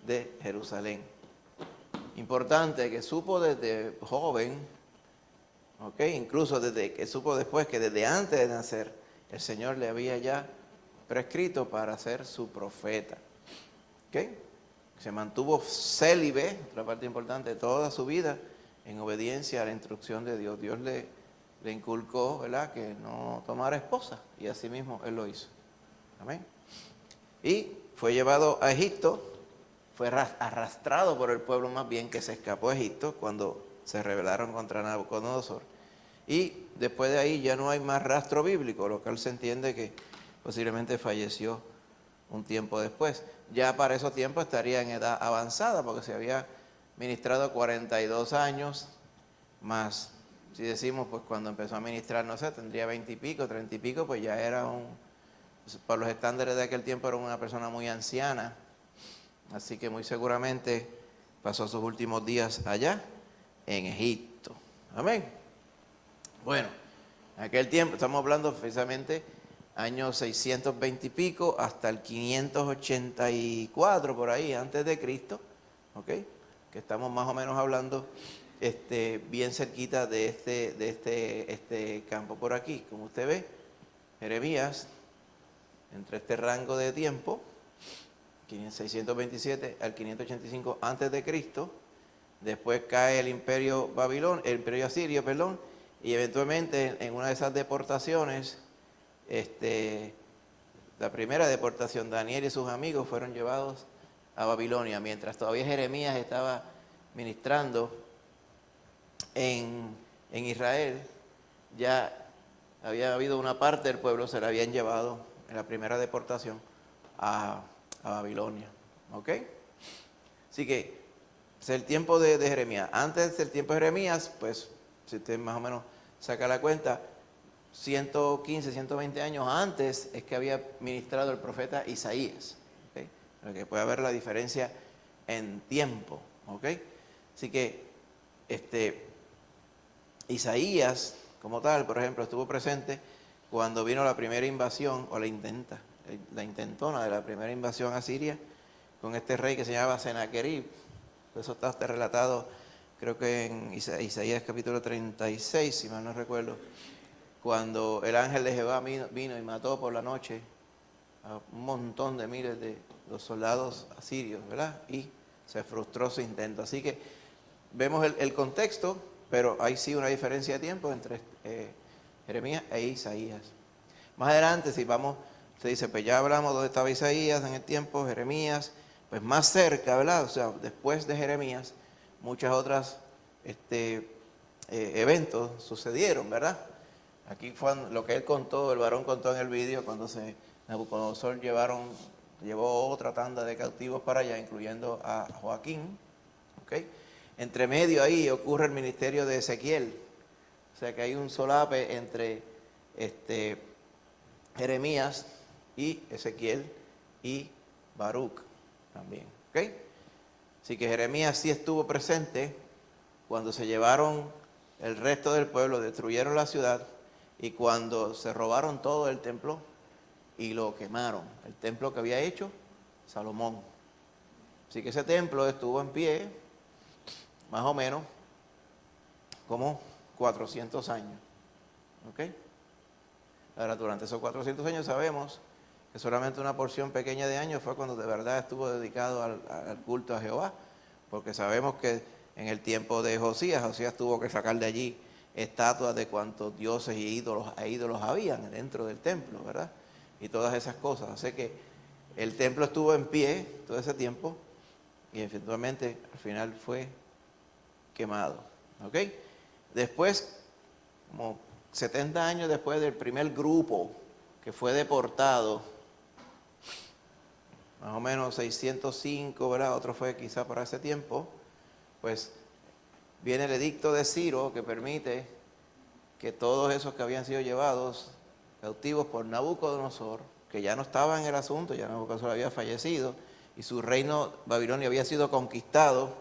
de Jerusalén. Importante que supo desde joven, incluso desde que supo después que desde antes de nacer, el Señor le había ya prescrito para ser su profeta. Se mantuvo célibe, otra parte importante, toda su vida en obediencia a la instrucción de Dios. Dios le inculcó, ¿verdad?, que no tomara esposa, y así mismo él lo hizo. Amén. Y fue llevado a Egipto, fue arrastrado por el pueblo más bien que se escapó a Egipto cuando se rebelaron contra Nabucodonosor. Y después de ahí ya no hay más rastro bíblico, lo cual se entiende que posiblemente falleció un tiempo después. Ya para esos tiempos estaría en edad avanzada, porque se había ministrado 42 años, más, si decimos, pues cuando empezó a ministrar, no sé, tendría 20 y pico, 30 y pico, pues ya era por los estándares de aquel tiempo era una persona muy anciana, así que muy seguramente pasó sus últimos días allá en Egipto. Amén. Bueno, en aquel tiempo, estamos hablando precisamente años 620 y pico hasta el 584 por ahí, antes de Cristo, que estamos más o menos hablando bien cerquita de este campo por aquí. Como usted ve, Jeremías, entre este rango de tiempo, 627 al 585 antes de Cristo, después cae el imperio asirio, y eventualmente en una de esas deportaciones, la primera deportación, Daniel y sus amigos fueron llevados a Babilonia, mientras todavía Jeremías estaba ministrando en Israel. Ya había habido una parte del pueblo, se la habían llevado en la primera deportación a Babilonia. Así que es el tiempo de Jeremías. Antes del tiempo de Jeremías, pues si usted más o menos saca la cuenta, 115, 120 años antes es que había ministrado el profeta Isaías. Para que pueda ver la diferencia en tiempo. Así que Isaías, como tal, por ejemplo, estuvo presente cuando vino la primera invasión, o la intentona de la primera invasión a Siria, con este rey que se llamaba Senaquerib. Eso está relatado, creo que en Isaías capítulo 36, si mal no recuerdo, cuando el ángel de Jehová vino y mató por la noche a un montón de miles de los soldados asirios, ¿verdad? Y se frustró su intento. Así que vemos el contexto, pero hay sí una diferencia de tiempo entre Jeremías e Isaías. Más adelante, si vamos, se dice, pues ya hablamos dónde estaba Isaías en el tiempo, Jeremías, pues más cerca, ¿verdad? O sea, después de Jeremías, muchas otras eventos sucedieron, ¿verdad? Aquí fue lo que él contó, el varón contó en el vídeo, cuando Nabucodonosor llevaron llevó otra tanda de cautivos para allá, incluyendo a Joaquín. ¿Okay? Entre medio ahí ocurre el ministerio de Ezequiel. O sea que hay un solape entre Jeremías y Ezequiel y Baruch también. ¿Okay? Así que Jeremías sí estuvo presente cuando se llevaron el resto del pueblo, destruyeron la ciudad y cuando se robaron todo el templo y lo quemaron, el templo que había hecho Salomón. Así que ese templo estuvo en pie más o menos como 400 años. ¿Ok? Ahora, durante esos 400 años sabemos que solamente una porción pequeña de años fue cuando de verdad estuvo dedicado al culto a Jehová, porque sabemos que en el tiempo de Josías tuvo que sacar de allí estatuas de cuantos dioses y ídolos habían dentro del templo, ¿verdad? Y todas esas cosas. Así que el templo estuvo en pie todo ese tiempo y eventualmente al final fue quemado. ¿Ok? Después, como 70 años después del primer grupo que fue deportado, más o menos 605, ¿verdad? Otro fue quizá para ese tiempo, pues viene el edicto de Ciro que permite que todos esos que habían sido llevados cautivos por Nabucodonosor, que ya no estaba en el asunto, ya Nabucodonosor había fallecido y su reino Babilonia había sido conquistado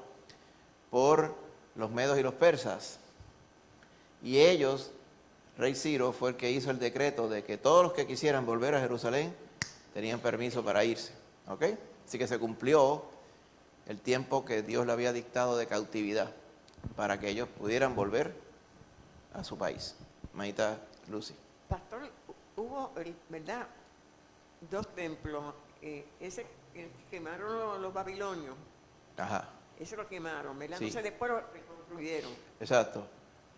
por los medos y los persas. Y ellos, rey Ciro, fue el que hizo el decreto de que todos los que quisieran volver a Jerusalén tenían permiso para irse. ¿Ok? Así que se cumplió el tiempo que Dios le había dictado de cautividad para que ellos pudieran volver a su país. Maita Lucy. Pastor, hubo, ¿verdad?, dos templos. Ese el que quemaron los babilonios. Ajá. Ese lo quemaron, ¿verdad? Sí. Entonces después lo reconstruyeron. Exacto.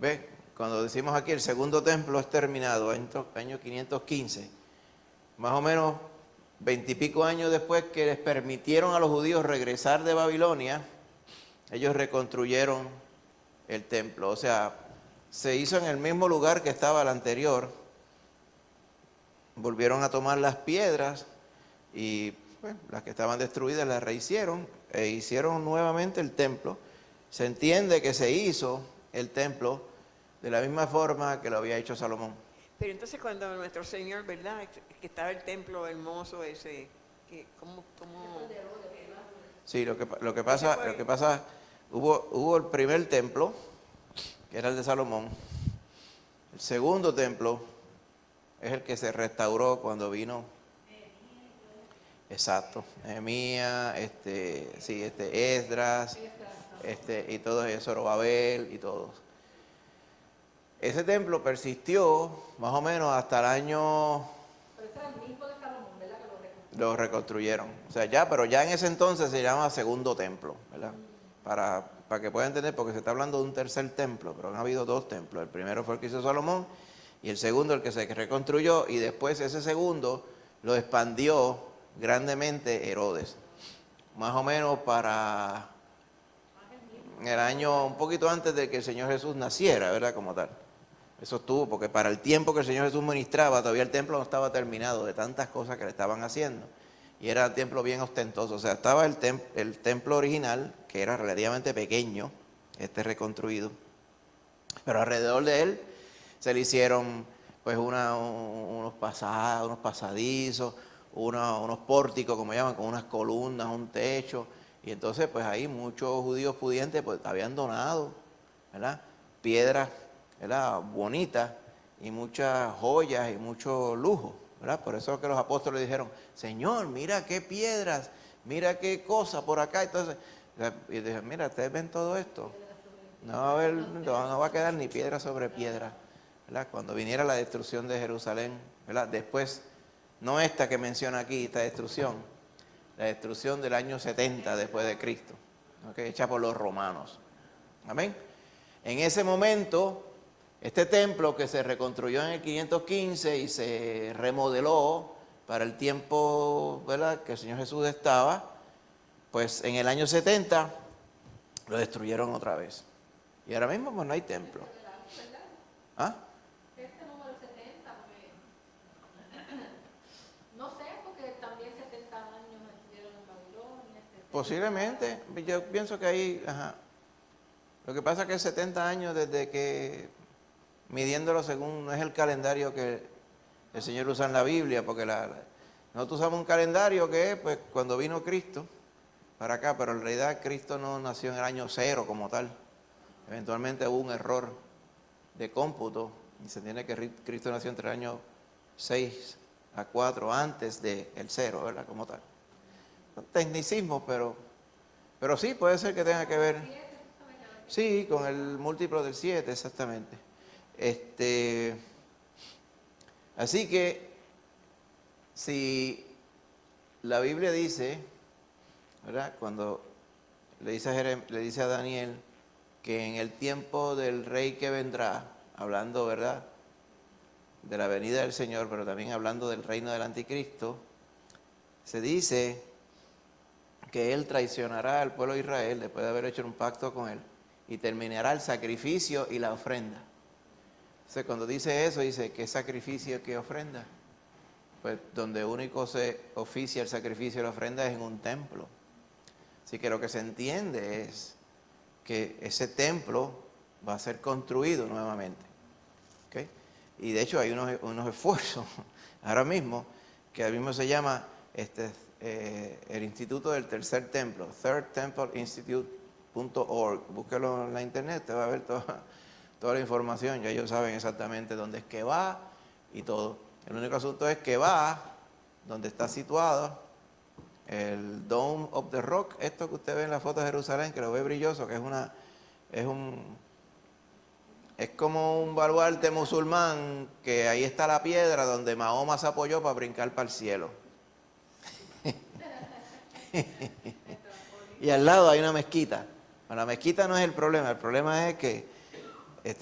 ¿Ve? Cuando decimos aquí el segundo templo es terminado en el año 515, más o menos 20 y pico años después que les permitieron a los judíos regresar de Babilonia, ellos reconstruyeron el templo. O sea, se hizo en el mismo lugar que estaba el anterior. Volvieron a tomar las piedras y bueno, las que estaban destruidas las rehicieron e hicieron nuevamente el templo. Se entiende que se hizo el templo de la misma forma que lo había hecho Salomón. Pero entonces cuando nuestro Señor, ¿verdad?, que estaba el templo hermoso ese, que ¿cómo? Sí, lo que pasa, hubo el primer templo, que era el de Salomón. El segundo templo es el que se restauró cuando vino. Exacto, Nehemías, Esdras, y todos ellos, Zorobabel y todos. Ese templo persistió más o menos hasta el año. Pero ese era el mismo de Salomón, ¿verdad? Que Lo reconstruyeron. O sea, pero ya en ese entonces se llama segundo templo, ¿verdad? Para que puedan entender, porque se está hablando de un tercer templo, pero han habido dos templos. El primero fue el que hizo Salomón y el segundo el que se reconstruyó, y después ese segundo lo expandió grandemente Herodes. Más o menos para el año, un poquito antes de que el Señor Jesús naciera, ¿verdad? Como tal. Eso estuvo, porque para el tiempo que el Señor Jesús ministraba, todavía el templo no estaba terminado de tantas cosas que le estaban haciendo. Y era un templo bien ostentoso. O sea, estaba el templo original, que era relativamente pequeño, reconstruido. Pero alrededor de él se le hicieron pues unos pasadizos, unos pórticos, como llaman, con unas columnas, un techo. Y entonces pues ahí muchos judíos pudientes pues habían donado, ¿verdad?, piedras, ¿verdad?, bonitas, y muchas joyas y mucho lujo, ¿verdad? Por eso que los apóstoles dijeron: Señor, mira qué piedras, mira qué cosa por acá. Entonces, y dijeron: mira, ustedes ven todo esto, no va a quedar ni piedra sobre piedra, ¿verdad? Cuando viniera la destrucción de Jerusalén, ¿verdad? Después, no esta que menciona aquí, esta destrucción, la destrucción del año 70 después de Cristo, ¿okay?, hecha por los romanos. Amén. En ese momento, este templo que se reconstruyó en el 515 y se remodeló para el tiempo, ¿verdad?, que el Señor Jesús estaba, pues en el año 70 lo destruyeron otra vez. Y ahora mismo pues no hay templo. ¿Ah? este número 70, porque no sé, porque también 70 años Posiblemente, yo pienso que ahí, ajá. Lo que pasa es que 70 años desde que, midiéndolo según, no es el calendario que el Señor usa en la Biblia, porque nosotros usamos un calendario que es, pues, cuando vino Cristo para acá, pero en realidad Cristo no nació en el año 0 como tal. Eventualmente hubo un error de cómputo y se entiende que Cristo nació entre el año 6 a 4 antes del 0, ¿verdad? Como tal. Son tecnicismos, pero sí puede ser que tenga que ver, sí, con el múltiplo del 7, exactamente. Así que si la Biblia dice, ¿verdad? Cuando le dice a Daniel que en el tiempo del rey que vendrá, hablando, ¿verdad?, de la venida del Señor, pero también hablando del reino del anticristo, se dice que él traicionará al pueblo de Israel después de haber hecho un pacto con él y terminará el sacrificio y la ofrenda. Entonces, cuando dice eso, dice, ¿qué sacrificio y qué ofrenda? Pues donde único se oficia el sacrificio y la ofrenda es en un templo. Así que lo que se entiende es que ese templo va a ser construido nuevamente. ¿Okay? Y de hecho hay unos esfuerzos ahora mismo, que ahora mismo se llama el Instituto del Tercer Templo, thirdtempleinstitute.org. Búsquelo en la internet, te va a ver toda la información, ya ellos saben exactamente dónde es que va y todo. El único asunto es que va donde está situado el Dome of the Rock, esto que usted ve en la foto de Jerusalén, que lo ve brilloso, que es como un baluarte musulmán, que ahí está la piedra donde Mahoma se apoyó para brincar para el cielo. Y al lado hay una mezquita. Bueno, la mezquita no es el problema es que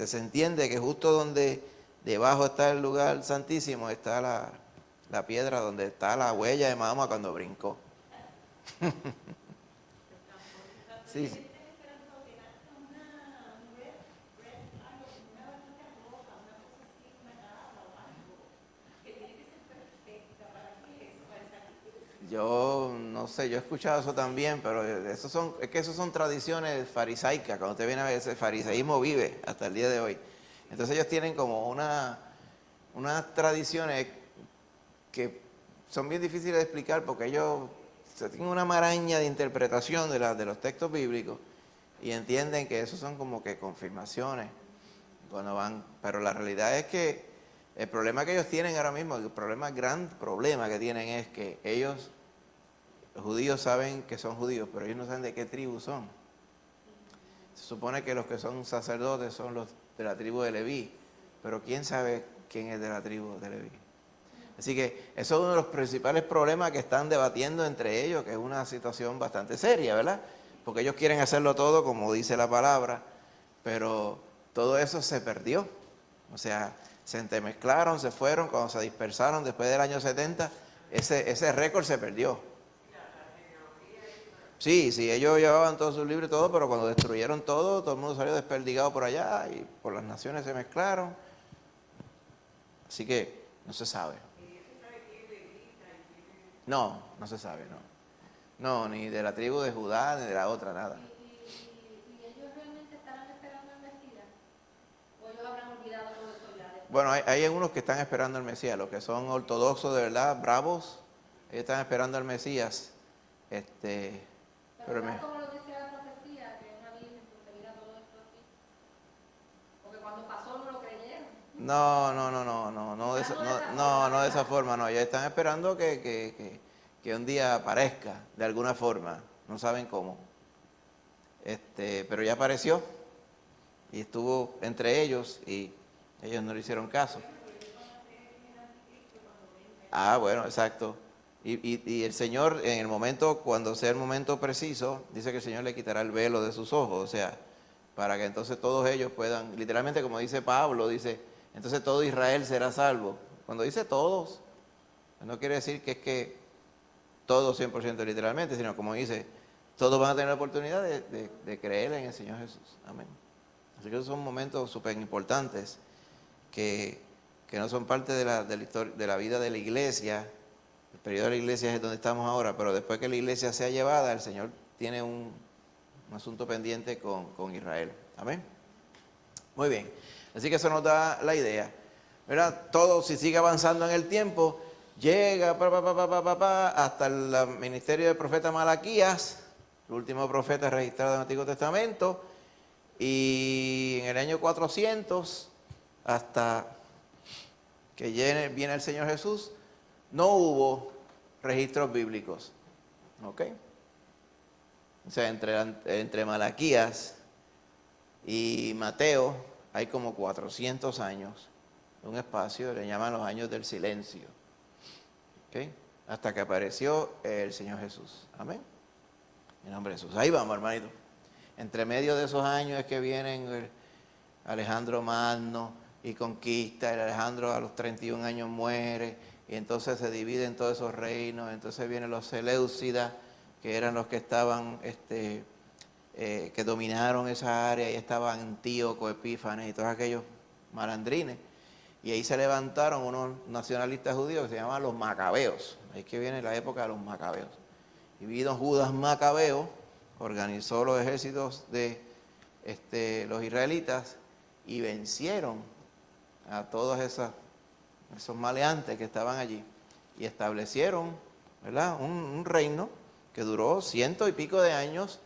se entiende que justo donde debajo está el lugar santísimo está la piedra donde está la huella de Mahoma cuando brincó. Sí. Yo no sé, yo he escuchado eso también, pero es que eso son tradiciones farisaicas. Cuando usted viene a ver, ese fariseísmo vive hasta el día de hoy. Entonces ellos tienen como unas tradiciones que son bien difíciles de explicar porque ellos tienen una maraña de interpretación de los textos bíblicos y entienden que eso son como que confirmaciones cuando van. Pero la realidad es que el problema que ellos tienen ahora mismo, gran problema que tienen es que los judíos saben que son judíos, pero ellos no saben de qué tribu son. Se supone que los que son sacerdotes son los de la tribu de Leví, pero ¿quién sabe quién es de la tribu de Leví? Así que eso es uno de los principales problemas que están debatiendo entre ellos, que es una situación bastante seria, ¿verdad? Porque ellos quieren hacerlo todo como dice la palabra, pero todo eso se perdió. O sea, se entremezclaron, se fueron, cuando se dispersaron después del año 70, ese récord se perdió. Sí, ellos llevaban todos sus libros y todo, pero cuando destruyeron todo el mundo salió desperdigado por allá y por las naciones se mezclaron. Así que no se sabe. No se sabe, no. No, ni de la tribu de Judá, ni de la otra, nada. ¿Y ellos realmente estarán esperando al Mesías? ¿O ellos habrán olvidado todo eso ya? Bueno, hay unos que están esperando al Mesías, los que son ortodoxos de verdad, bravos, ellos están esperando al Mesías. Pero es como lo dice la profecía, que una virgen concebirá todo esto así. Porque cuando pasó no lo creyeron. No de esa forma, no. Ellos están esperando que un día aparezca de alguna forma, no saben cómo. Pero ya apareció y estuvo entre ellos y ellos no le hicieron caso. Ah, bueno, exacto. Y el Señor, en el momento, cuando sea el momento preciso, dice que el Señor le quitará el velo de sus ojos, o sea, para que entonces todos ellos puedan, literalmente como dice Pablo, dice, entonces todo Israel será salvo. Cuando dice todos, no quiere decir que es que todos 100% literalmente, sino como dice, todos van a tener la oportunidad de creer en el Señor Jesús. Amén. Así que esos son momentos súper importantes que no son parte de la vida de la iglesia. El periodo de la iglesia es donde estamos ahora, pero después que la iglesia sea llevada, el Señor tiene un asunto pendiente con Israel. Amén. Muy bien. Así que eso nos da la idea, ¿verdad? Todo, si sigue avanzando en el tiempo, llega hasta el ministerio del profeta Malaquías, el último profeta registrado en el Antiguo Testamento, y en el año 400, hasta que viene el Señor Jesús, no hubo registros bíblicos. ¿Ok? O sea, entre Malaquías y Mateo hay como 400 años, un espacio, le llaman los años del silencio. ¿Ok? Hasta que apareció el Señor Jesús. Amén. En nombre de Jesús. Ahí vamos, hermanito. Entre medio de esos años es que vienen Alejandro Magno y conquista. El Alejandro a los 31 años muere. Y entonces se dividen todos esos reinos. Entonces vienen los Seleucidas, que eran los que estaban, que dominaron esa área. Y estaban Antíoco, Epífanes y todos aquellos malandrines. Y ahí se levantaron unos nacionalistas judíos que se llamaban los Macabeos. Ahí que viene la época de los Macabeos. Y vino Judas Macabeo, organizó los ejércitos de los israelitas y vencieron a todos esos maleantes que estaban allí y establecieron, ¿verdad?, un reino que duró 100 y pico de años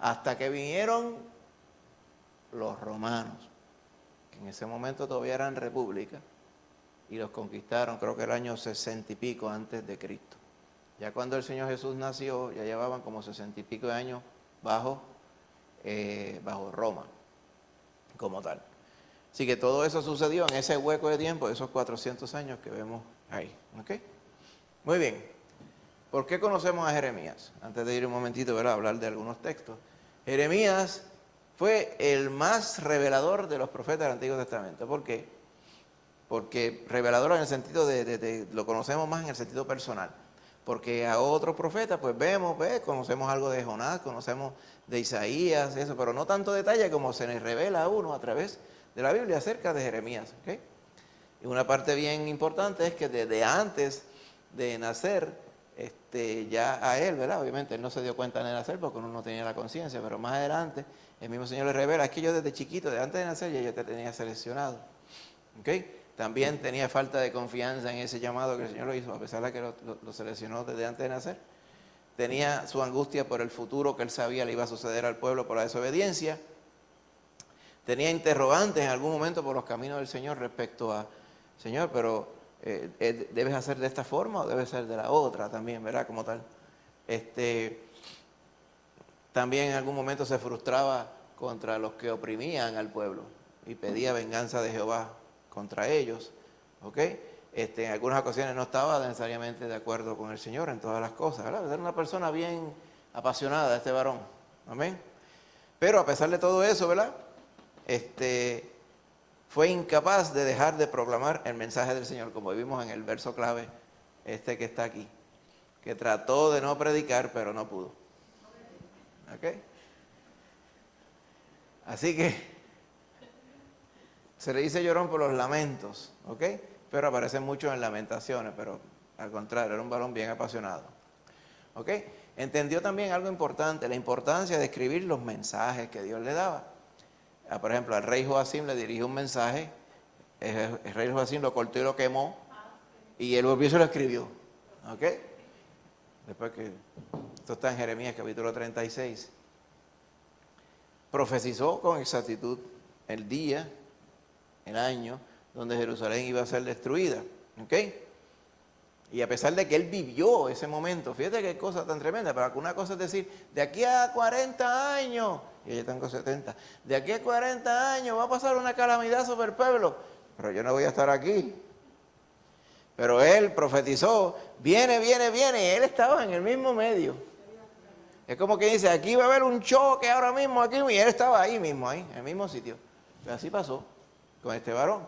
hasta que vinieron los romanos, que en ese momento todavía eran república, y los conquistaron, creo que el año 60 y pico antes de Cristo. Ya cuando el Señor Jesús nació, ya llevaban como 60 y pico de años bajo Roma, como tal. Así que todo eso sucedió en ese hueco de tiempo, esos 400 años que vemos ahí. ¿Ok? Muy bien. ¿Por qué conocemos a Jeremías? Antes de ir un momentito, ¿verdad?, a hablar de algunos textos. Jeremías fue el más revelador de los profetas del Antiguo Testamento. ¿Por qué? Porque revelador en el sentido lo conocemos más en el sentido personal. Porque a otros profetas, pues conocemos algo de Jonás, conocemos de Isaías, eso, pero no tanto detalle como se nos revela a uno a través de la Biblia acerca de Jeremías. ¿Okay? Y una parte bien importante es que desde antes de nacer, ya a él, ¿verdad? Obviamente él no se dio cuenta de nacer porque uno no tenía la conciencia, pero más adelante el mismo Señor le revela, es que yo desde chiquito, de antes de nacer, ya yo te tenía seleccionado. ¿Okay? También tenía falta de confianza en ese llamado que el Señor lo hizo, a pesar de que lo seleccionó desde antes de nacer. Tenía su angustia por el futuro que él sabía le iba a suceder al pueblo por la desobediencia. Tenía interrogantes en algún momento por los caminos del Señor respecto a, Señor, pero ¿debes hacer de esta forma o debes hacer de la otra también, verdad? Como tal. También en algún momento se frustraba contra los que oprimían al pueblo y pedía venganza de Jehová contra ellos, ¿ok? En algunas ocasiones no estaba necesariamente de acuerdo con el Señor en todas las cosas, ¿verdad? Era una persona bien apasionada, este varón, amén. Pero a pesar de todo eso, ¿verdad?, fue incapaz de dejar de proclamar el mensaje del Señor, como vimos en el verso clave, que está aquí, que trató de no predicar, pero no pudo, ¿ok? Así que se le dice llorón por los lamentos, ¿ok? Pero aparecen mucho en Lamentaciones, pero al contrario, era un varón bien apasionado, ¿ok? Entendió también algo importante, la importancia de escribir los mensajes que Dios le daba. Por ejemplo, al rey Joacim le dirigió un mensaje, el rey Joacim lo cortó y lo quemó, y él volvió y se lo escribió, ¿ok? Después que, esto está en Jeremías capítulo 36, profetizó con exactitud el día, el año, donde Jerusalén iba a ser destruida, ¿ok? Y a pesar de que él vivió ese momento, fíjate qué cosa tan tremenda, pero una cosa es decir, de aquí a 40 años, y yo tengo 70, de aquí a 40 años va a pasar una calamidad sobre el pueblo, pero yo no voy a estar aquí. Pero él profetizó, viene, y él estaba en el mismo medio. Es como que dice, aquí va a haber un choque ahora mismo, aquí, y él estaba ahí mismo, ahí, en el mismo sitio. Pero así pasó con este varón.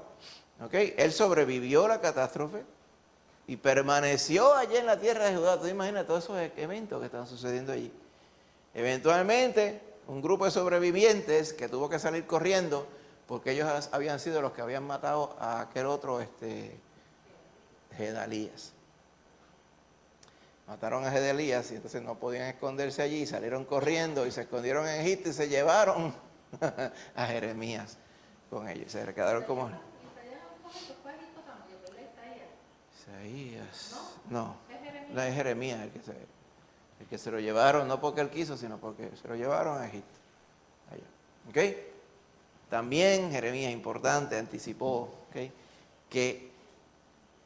¿Ok? Él sobrevivió la catástrofe y permaneció allí en la tierra de Judá. ¿Tú te imaginas todos esos eventos que están sucediendo allí? Eventualmente, un grupo de sobrevivientes que tuvo que salir corriendo porque ellos habían sido los que habían matado a aquel otro Gedalías. mataron a Gedalías y entonces no podían esconderse allí, salieron corriendo y se escondieron en Egipto y se llevaron a Jeremías con ellos. Se quedaron como... Isaías. No, no es Jeremías el que se lo llevaron, no porque él quiso, sino porque se lo llevaron a Egipto. Allá. ¿Ok? También Jeremías, importante, anticipó, ¿ok?, que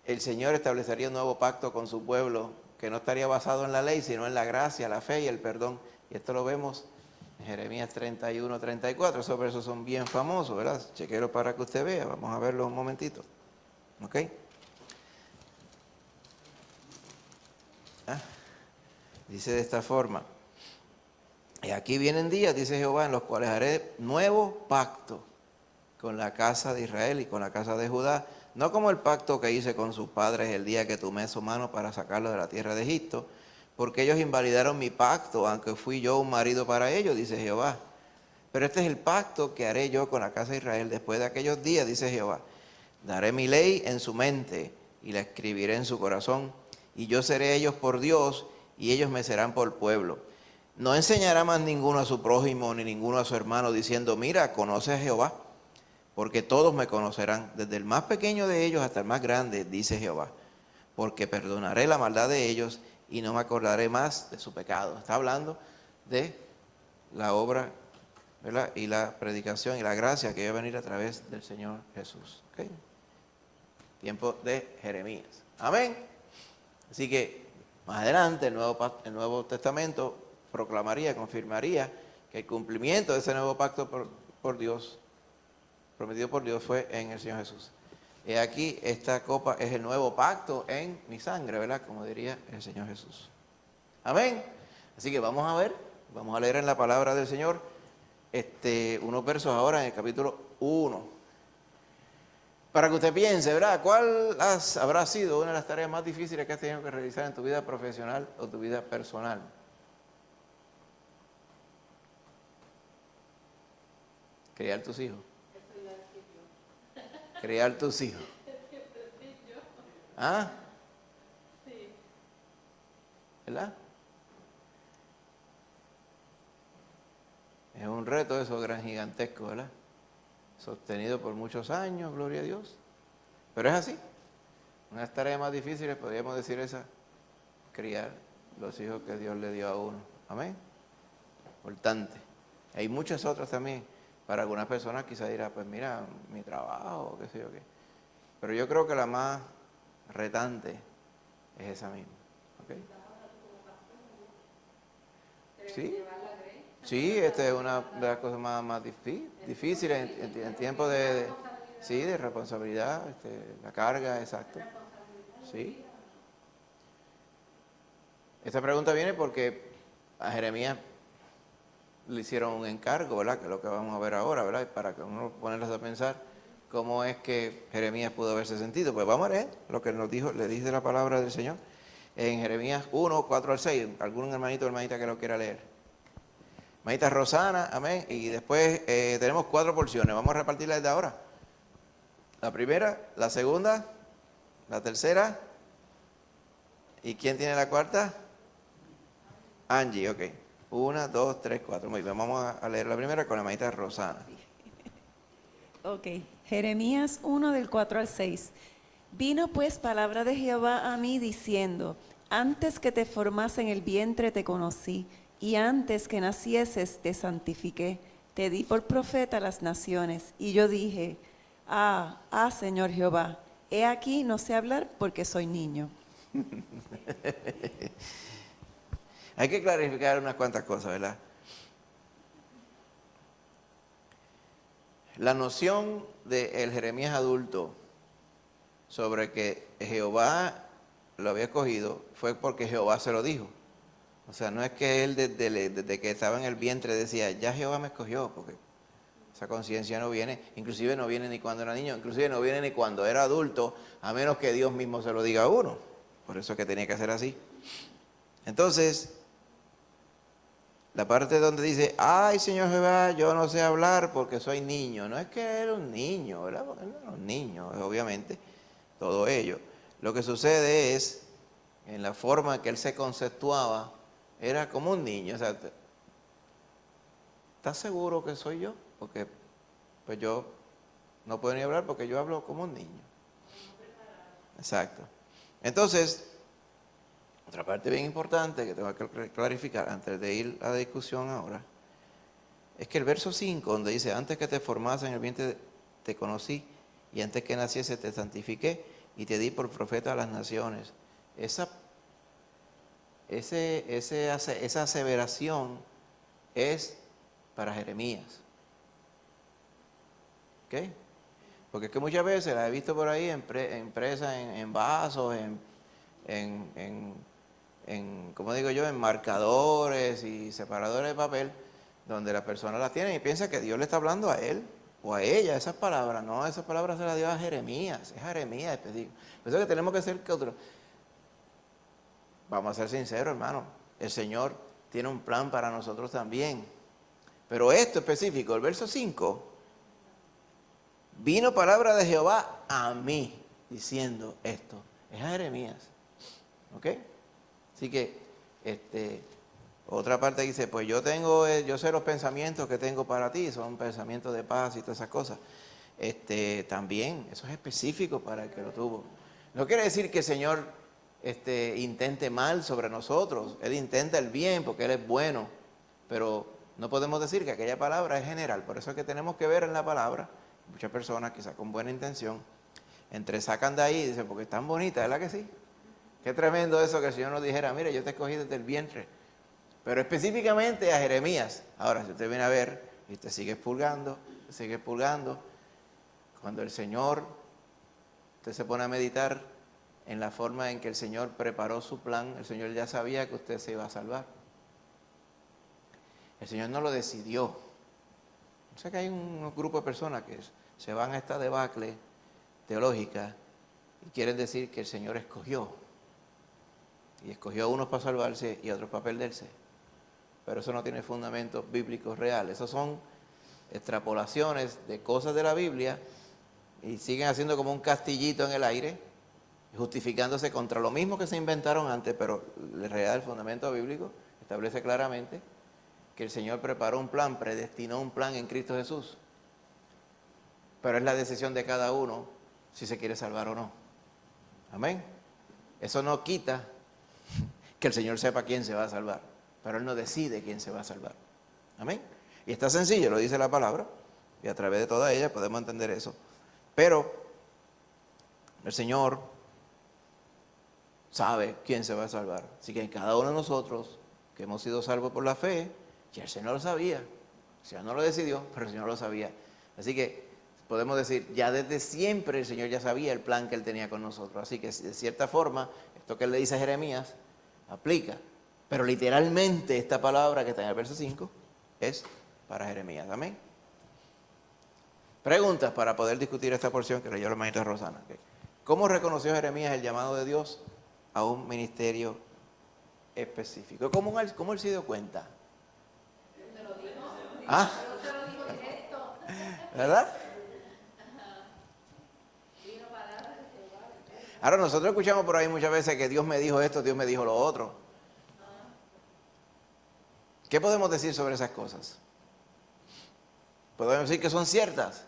el Señor establecería un nuevo pacto con su pueblo que no estaría basado en la ley, sino en la gracia, la fe y el perdón. Y esto lo vemos en Jeremías 31, 34. Esos versos son bien famosos, ¿verdad? Chequero para que usted vea. Vamos a verlo un momentito. ¿Ok? Dice de esta forma: y aquí vienen días, dice Jehová, en los cuales haré nuevo pacto con la casa de Israel y con la casa de Judá, no como el pacto que hice con sus padres el día que tomé su mano para sacarlos de la tierra de Egipto, porque ellos invalidaron mi pacto, aunque fui yo un marido para ellos, dice Jehová. Pero este es el pacto que haré yo con la casa de Israel después de aquellos días, dice Jehová. Daré mi ley en su mente y la escribiré en su corazón, y yo seré ellos por Dios, y ellos me serán por pueblo. No enseñará más ninguno a su prójimo, ni ninguno a su hermano, diciendo, mira, conoce a Jehová, porque todos me conocerán, desde el más pequeño de ellos hasta el más grande, dice Jehová, porque perdonaré la maldad de ellos y no me acordaré más de su pecado. Está hablando de la obra, ¿verdad?, y la predicación y la gracia que iba a venir a través del Señor Jesús. ¿Okay? Tiempo de Jeremías. Amén. Así que más adelante el Nuevo Testamento proclamaría, confirmaría que el cumplimiento de ese nuevo pacto por Dios, prometido por Dios, fue en el Señor Jesús. Y aquí esta copa es el nuevo pacto en mi sangre, ¿verdad? Como diría el Señor Jesús. Amén. Así que vamos a ver, vamos a leer en la palabra del Señor unos versos ahora en el capítulo 1. Para que usted piense, ¿verdad? ¿Cuál habrá sido una de las tareas más difíciles que has tenido que realizar en tu vida profesional o tu vida personal? Criar tus hijos. Criar tus hijos. ¿Ah? Sí. ¿Verdad? Es un reto eso, gran gigantesco, ¿verdad? Sostenido por muchos años, gloria a Dios. Pero es así. Una de las tareas más difíciles, podríamos decir esa, criar los hijos que Dios le dio a uno. Amén. Importante. Hay muchas otras también. Para algunas personas quizás dirá, pues mira, mi trabajo, qué sé yo qué. Pero yo creo que la más retante es esa misma. ¿Okay? Sí. Sí, esta es una de las cosas más difíciles en tiempos de responsabilidad, la carga, exacto. Sí. Esta pregunta viene porque a Jeremías le hicieron un encargo, ¿verdad? Que es lo que vamos a ver ahora, ¿verdad? Para que uno ponerlos a pensar cómo es que Jeremías pudo haberse sentido. Pues vamos a leer lo que nos dijo, le dice la palabra del Señor en Jeremías 1, 4 al 6. ¿Algún hermanito o hermanita que lo quiera leer? Hermanita Rosana, amén. Y después tenemos 4 porciones. Vamos a repartirlas desde ahora. La primera, la segunda, la tercera. ¿Y quién tiene la cuarta? Angie, ok. 1, 2, 3, 4. Muy bien, vamos a leer la primera con la hermanita Rosana. Ok. Jeremías 1 del 4 al 6. Vino pues palabra de Jehová a mí diciendo, antes que te formase en el vientre te conocí, y antes que nacieses te santifiqué, te di por profeta a las naciones. Y yo dije, Señor Jehová, he aquí no sé hablar porque soy niño. Hay que clarificar unas cuantas cosas, ¿verdad? La noción del Jeremías adulto sobre que Jehová lo había escogido fue porque Jehová se lo dijo. O sea, no es que él desde que estaba en el vientre decía, ya Jehová me escogió, porque esa conciencia no viene, inclusive no viene ni cuando era niño, inclusive no viene ni cuando era adulto, a menos que Dios mismo se lo diga a uno. Por eso es que tenía que ser así. Entonces, la parte donde dice, ay Señor Jehová, yo no sé hablar porque soy niño. No es que era un niño, ¿verdad? Porque no era un niño, obviamente, todo ello. Lo que sucede es en la forma en que él se conceptuaba, era como un niño. O sea, ¿estás seguro que soy yo? Porque pues yo no puedo ni hablar porque yo hablo como un niño. Exacto. Entonces, otra parte bien importante que tengo que clarificar antes de ir a la discusión ahora, es que el verso 5, donde dice, antes que te formase en el vientre te conocí, y antes que naciese te santifiqué, y te di por profeta a las naciones. Esa aseveración es para Jeremías. ¿Ok? Porque es que muchas veces la he visto por ahí impresa en vasos, como digo yo, en marcadores y separadores de papel, donde la persona las tiene y piensa que Dios le está hablando a él o a ella esas palabras. No, esas palabras se las dio a Jeremías, es Jeremías específico. Por eso que tenemos que ser cautelosos. Vamos a ser sinceros, hermano, el Señor tiene un plan para nosotros también. Pero esto específico, el verso 5, vino palabra de Jehová a mí, diciendo esto. Es a Jeremías. ¿Ok? Así que, otra parte dice, pues yo sé los pensamientos que tengo para ti, son pensamientos de paz y todas esas cosas. También, eso es específico para el que lo tuvo. No quiere decir que el Señor intente mal sobre nosotros. Él intenta el bien porque Él es bueno. Pero no podemos decir que aquella palabra es general. Por eso es que tenemos que ver en la palabra, muchas personas quizás con buena intención, sacan de ahí y dicen, porque es tan bonita, ¿verdad que sí? Qué tremendo eso que el Señor nos dijera, mire, yo te escogí desde el vientre. Pero específicamente a Jeremías. Ahora, si usted viene a ver y usted sigue expurgando, cuando el Señor, usted se pone a meditar en la forma en que el Señor preparó su plan, el Señor ya sabía que usted se iba a salvar. El Señor no lo decidió. O sea que hay un grupo de personas que se van a esta debacle teológica y quieren decir que el Señor escogió. Y escogió a unos para salvarse y a otros para perderse. Pero eso no tiene fundamentos bíblicos reales. Esos son extrapolaciones de cosas de la Biblia y siguen haciendo como un castillito en el aire, justificándose contra lo mismo que se inventaron antes, pero la realidad del fundamento bíblico establece claramente que el Señor preparó un plan, predestinó un plan en Cristo Jesús. Pero es la decisión de cada uno si se quiere salvar o no. Amén. Eso no quita que el Señor sepa quién se va a salvar, pero Él no decide quién se va a salvar. Amén. Y está sencillo, lo dice la palabra, y a través de toda ella podemos entender eso. Pero el Señor sabe quién se va a salvar. Así que cada uno de nosotros que hemos sido salvos por la fe, ya el Señor lo sabía. El Señor no lo decidió, pero el Señor lo sabía. Así que podemos decir, ya desde siempre el Señor ya sabía el plan que Él tenía con nosotros. Así que de cierta forma, esto que Él le dice a Jeremías, aplica. Pero literalmente esta palabra que está en el verso 5 es para Jeremías. Amén. Preguntas para poder discutir esta porción que leyó la maestra Rosana. ¿Okay? ¿Cómo reconoció Jeremías el llamado de Dios a un ministerio específico? ¿Cómo él se dio cuenta? ¿Ah? ¿Verdad? Ahora nosotros escuchamos por ahí muchas veces que Dios me dijo esto, Dios me dijo lo otro. ¿Qué podemos decir sobre esas cosas? ¿Podemos decir que son ciertas?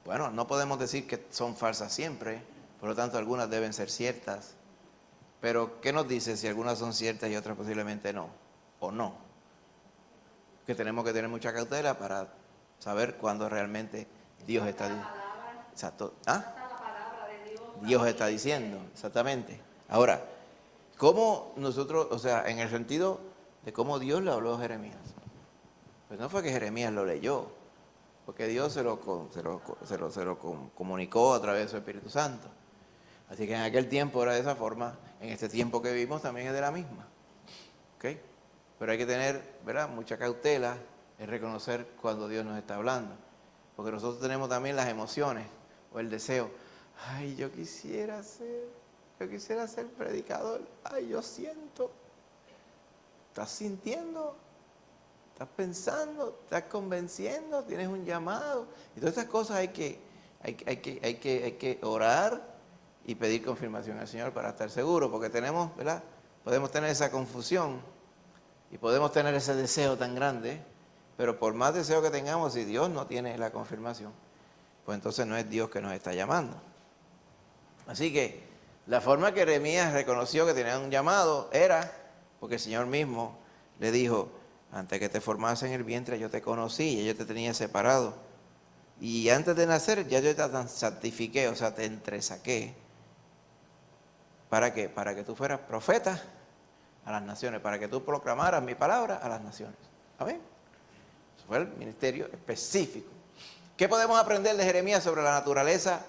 Bueno, no podemos decir que son falsas siempre, por lo tanto algunas deben ser ciertas. Pero ¿qué nos dice si algunas son ciertas y otras posiblemente no? ¿O no? Que tenemos que tener mucha cautela para saber cuándo realmente Dios está diciendo. Exacto. ¿Ah? Dios está diciendo, exactamente. Ahora, ¿cómo nosotros, o sea, en el sentido de cómo Dios le habló a Jeremías? Pues no fue que Jeremías lo leyó, porque Dios se lo comunicó a través de su Espíritu Santo. Así que en aquel tiempo era de esa forma, en este tiempo que vivimos también es de la misma. ¿Ok? Pero hay que tener, ¿verdad?, mucha cautela en reconocer cuando Dios nos está hablando. Porque nosotros tenemos también las emociones o el deseo. Ay, yo quisiera ser predicador. Ay, yo siento. ¿Estás sintiendo? ¿Estás pensando? ¿Estás convenciendo? ¿Tienes un llamado? Y todas estas cosas hay que orar y pedir confirmación al Señor para estar seguro, porque tenemos, ¿verdad? Podemos tener esa confusión y podemos tener ese deseo tan grande, pero por más deseo que tengamos, si Dios no tiene la confirmación, pues entonces no es Dios que nos está llamando. Así que la forma que Jeremías reconoció que tenía un llamado era porque el Señor mismo le dijo: antes que te formase en el vientre yo te conocí, y yo te tenía separado. Y antes de nacer ya yo te santifiqué, o sea, te entresaqué. ¿Para qué? Para que tú fueras profeta a las naciones, para que tú proclamaras mi palabra a las naciones. Amén. Eso fue el ministerio específico. ¿Qué podemos aprender de Jeremías sobre la naturaleza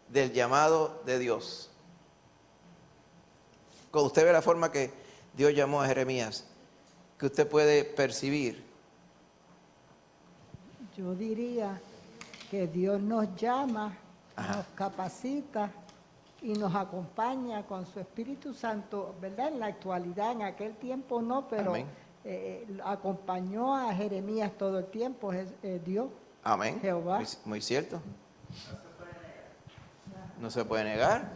del llamado de Dios? Cuando usted ve la forma que Dios llamó a Jeremías, que usted puede percibir. Yo diría que Dios nos llama, Ajá. nos capacita y nos acompaña con su Espíritu Santo, ¿verdad? En la actualidad, en aquel tiempo no, pero Amén. Acompañó a Jeremías todo el tiempo, Dios. Amén. Jehová. Muy cierto. No se puede negar.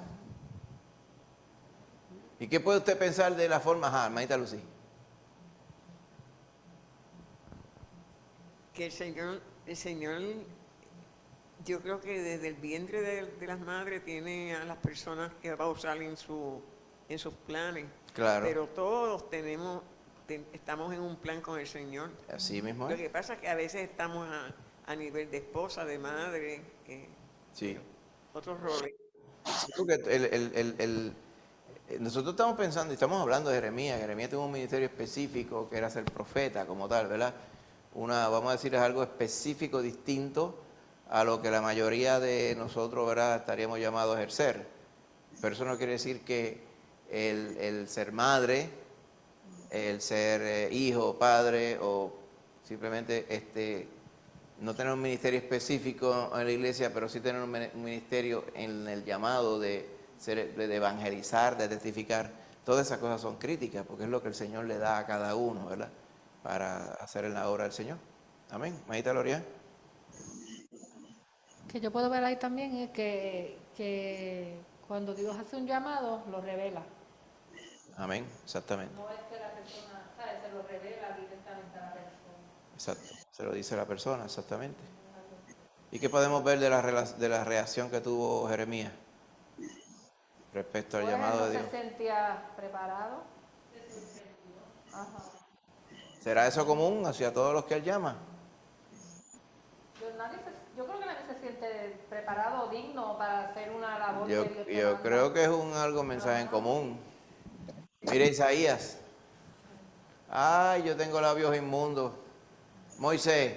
¿Y qué puede usted pensar de la forma, hermanita Lucy? Que el Señor, yo creo que desde el vientre de las madres tiene a las personas que va a usar en sus planes. Claro. Pero todos estamos en un plan con el Señor. Así mismo Lo es. que pasa es que a veces estamos a nivel de esposa, de madre, Sí. otros roles. Sí, porque nosotros estamos pensando y estamos hablando de Jeremías. Jeremías tuvo un ministerio específico que era ser profeta como tal, ¿verdad? Vamos a decir, es algo específico, distinto a lo que la mayoría de nosotros, ¿verdad?, estaríamos llamados a ejercer. Pero eso no quiere decir que el ser madre, el ser hijo, padre, o simplemente no tener un ministerio específico en la iglesia, pero sí tener un ministerio en el llamado de evangelizar, de testificar. Todas esas cosas son críticas, porque es lo que el Señor le da a cada uno, ¿verdad?, para hacer en la obra del Señor. Amén. Maíta Loria. Que yo puedo ver ahí también es que cuando Dios hace un llamado, lo revela. Amén. Exactamente. No es que la persona, ¿sabes? Se lo revela directamente a la persona. Exacto. Se lo dice la persona, exactamente. ¿Y qué podemos ver de la reacción que tuvo Jeremías respecto al llamado de Dios? ¿No se sentía preparado? Ajá. ¿Será eso común hacia todos los que él llama? Yo creo que nadie se siente preparado o digno para hacer una labor Yo que Dios te creo manda. que es algo mensaje en común. Mire Isaías. Ay, yo tengo labios inmundos. Moisés.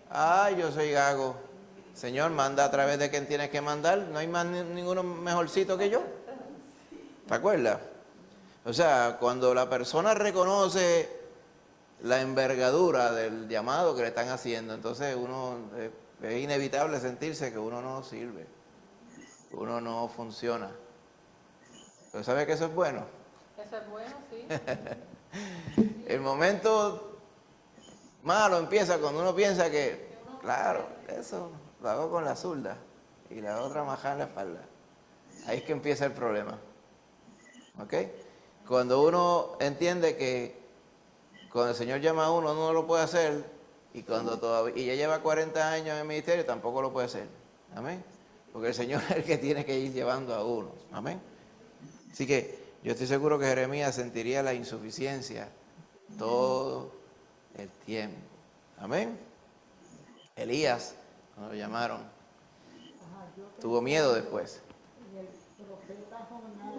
Ay, yo soy gago. Señor, manda a través de quien tienes que mandar. No hay más ninguno mejorcito que yo. ¿Te acuerdas? O sea, cuando la persona reconoce la envergadura del llamado que le están haciendo, entonces es inevitable sentirse que uno no sirve, que uno no funciona. Pero ¿sabe que eso es bueno? Eso es bueno, sí. El momento malo empieza cuando uno piensa que, claro, eso lo hago con la zurda y la otra majada en la espalda. Ahí es que empieza el problema. ¿Ok? Cuando uno entiende que cuando el Señor llama a uno no lo puede hacer, y ya lleva 40 años en el ministerio, tampoco lo puede hacer. Amén. Porque el Señor es el que tiene que ir llevando a uno. Amén. Así que yo estoy seguro que Jeremías sentiría la insuficiencia todo el tiempo. Amén. Elías, cuando lo llamaron, tuvo miedo después. Y el profeta Jonás,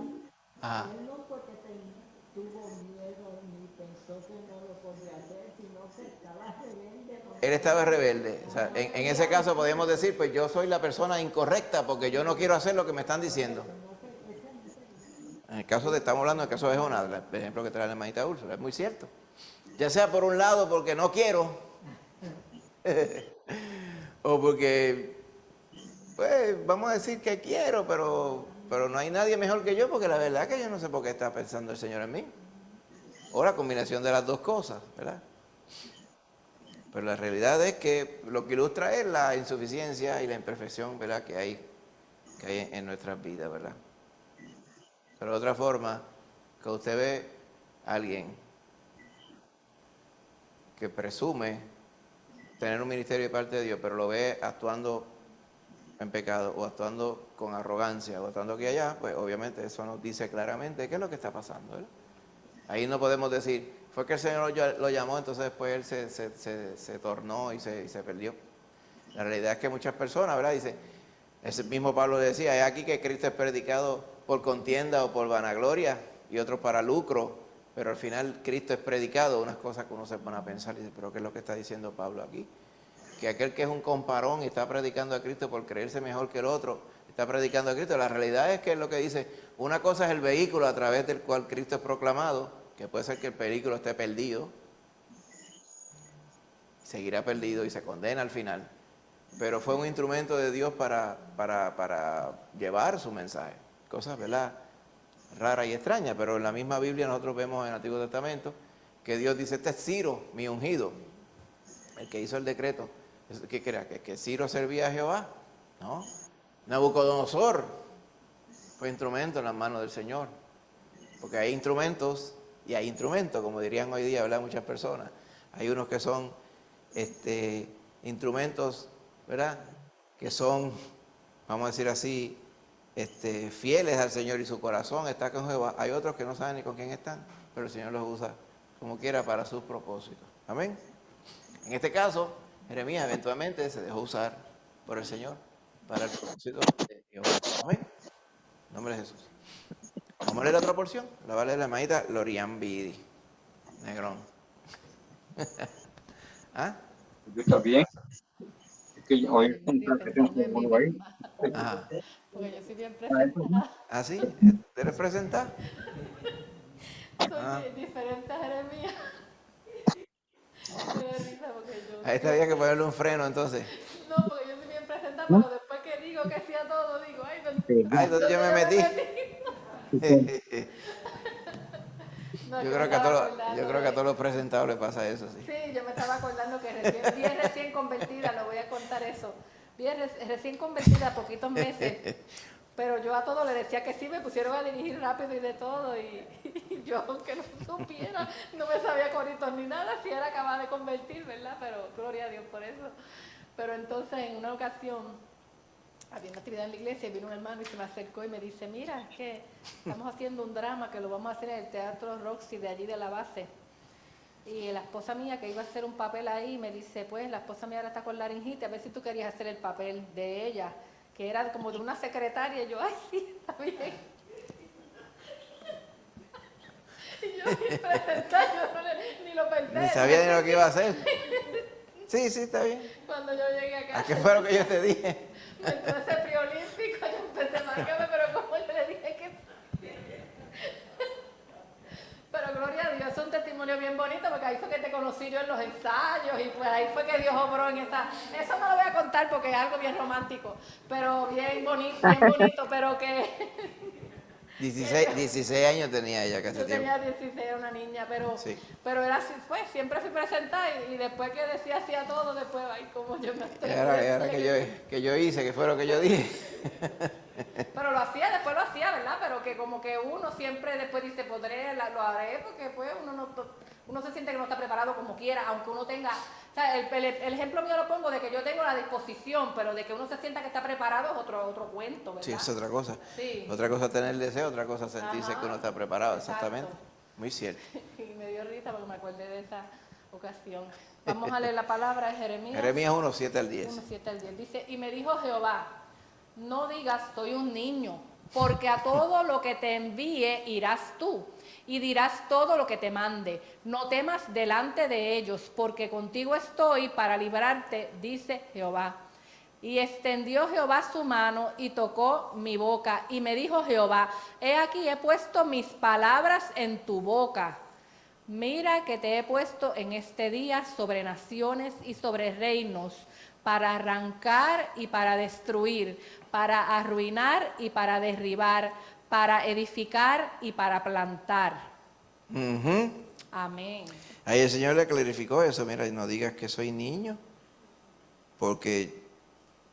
Ajá. él no fue que tuvo miedo ni pensó que no lo podía hacer, sino que estaba rebelde. Él estaba rebelde. O sea, en ese caso podríamos decir, pues yo soy la persona incorrecta porque yo no quiero hacer lo que me están diciendo. En el caso estamos hablando del caso de Jonás, el ejemplo que trae la hermanita Úrsula, es muy cierto. Ya sea por un lado porque no quiero, o porque, pues vamos a decir que quiero, pero no hay nadie mejor que yo, porque la verdad es que yo no sé por qué está pensando el Señor en mí. O la combinación de las dos cosas, ¿verdad? Pero la realidad es que lo que ilustra es la insuficiencia y la imperfección, ¿verdad?, que hay en nuestras vidas, ¿verdad? Pero de otra forma, que usted ve a alguien que presume tener un ministerio de parte de Dios, pero lo ve actuando en pecado o actuando con arrogancia o actuando aquí y allá, pues obviamente eso nos dice claramente qué es lo que está pasando, ¿verdad? Ahí no podemos decir, fue que el Señor lo llamó, entonces después Él se tornó y se perdió. La realidad es que muchas personas, ¿verdad? Dice, ese mismo Pablo decía, es aquí que Cristo es predicado por contienda o por vanagloria y otros para lucro, pero al final Cristo es predicado, unas cosas que uno se pone a pensar y dice, pero ¿qué es lo que está diciendo Pablo aquí? Que aquel que es un comparón y está predicando a Cristo por creerse mejor que el otro, está predicando a Cristo. La realidad es que es lo que dice, una cosa es el vehículo a través del cual Cristo es proclamado, que puede ser que el vehículo esté perdido, seguirá perdido y se condena al final, pero fue un instrumento de Dios para llevar su mensaje. Cosas, ¿verdad?, raras y extrañas, pero en la misma Biblia nosotros vemos en el Antiguo Testamento que Dios dice, este es Ciro, mi ungido, el que hizo el decreto. ¿Qué crea? ¿Que Ciro servía a Jehová? No. Nabucodonosor fue instrumento en las manos del Señor. Porque hay instrumentos y hay instrumentos, como dirían hoy día, ¿verdad?, muchas personas. Hay unos que son instrumentos, ¿verdad?, que son, vamos a decir así, fieles al Señor y su corazón está con Jehová. Hay otros que no saben ni con quién están, pero el Señor los usa como quiera para sus propósitos. Amén. En este caso, Jeremías eventualmente se dejó usar por el Señor para el propósito de Jehová. Amén. En nombre de Jesús. Vamos a leer la otra porción. La va a leer la hermanita Lorian Bidi. Negrón. ¿Ah? Está bien. Es que hoy es un Estoy pensando en mí ahí. misma, Ajá. porque yo soy bien presentada. ¿Ah, sí? ¿Eres presentar? Soy diferente a Jeremías. Me da risa porque yo... A este había que ponerle un freno entonces. No, porque yo soy bien presentada, pero después que digo que sí a todo, digo, ay, Ay, entonces yo me metí. No, Yo me creo que estaba a acordando todos los presentados les pasa eso, sí. Sí, yo me estaba acordando que bien recién convertida, lo voy a contar eso. Recién convertida, poquitos meses, pero yo a todo le decía que sí, me pusieron a dirigir rápido y de todo, y yo, aunque no supiera, no me sabía coritos ni nada, si era acabada de convertir, ¿verdad? Pero gloria a Dios por eso. Pero entonces, en una ocasión, había una actividad en la iglesia y vino un hermano y se me acercó y me dice, mira, es que estamos haciendo un drama que lo vamos a hacer en el Teatro Roxy de allí de la base. Y la esposa mía que iba a hacer un papel ahí me dice, pues la esposa mía ahora está con laringitis, a ver si tú querías hacer el papel de ella, que era como de una secretaria. Y yo, ay, sí, está bien. Y yo bien presentada, yo ni lo pensé. Ni sabía ni lo que iba a hacer. Sí, está bien. Cuando yo llegué acá. ¿A qué fue lo que yo te dije? Me entró ese frío olímpico, yo empecé a marcarme, pero como yo le dije que... Pero gloria a Dios, es un testimonio bien bonito, porque ahí fue que te conocí yo en los ensayos, y pues ahí fue que Dios obró en esa... Eso no lo voy a contar porque es algo bien romántico, pero bien bonito, pero que... 16 años tenía ella que hace Yo tiempo. tenía 16, era una niña, pero, Sí. pero era así, pues, siempre fui presentada y después que decía hacía todo, después, ay, como yo me estoy... Y ahora que yo hice, que fue lo que yo dije. Pero lo hacía, después lo hacía, ¿verdad? Pero que como que uno siempre después dice, lo haré, porque pues uno se siente que no está preparado como quiera, aunque uno tenga... O sea, el ejemplo mío lo pongo de que yo tengo la disposición, pero de que uno se sienta que está preparado es otro cuento, ¿verdad? Sí, es otra cosa. Sí. Otra cosa es tener el deseo, otra cosa es sentirse Ajá. que uno está preparado, Exacto. exactamente. Muy cierto. Y me dio risa porque me acordé de esa ocasión. Vamos a leer la palabra de Jeremías. Jeremías 1, 7 al 10. 1, 7 al 10. Dice, y me dijo Jehová, no digas soy un niño, porque a todo lo que te envíe irás tú, y dirás todo lo que te mande. No temas delante de ellos, porque contigo estoy para librarte, dice Jehová. Y extendió Jehová su mano y tocó mi boca, y me dijo Jehová, he aquí he puesto mis palabras en tu boca. Mira que te he puesto en este día sobre naciones y sobre reinos, para arrancar y para destruir, para arruinar y para derribar, para edificar y para plantar. Ujú. Amén. Ahí el Señor le clarificó eso. Mira, no digas que soy niño, porque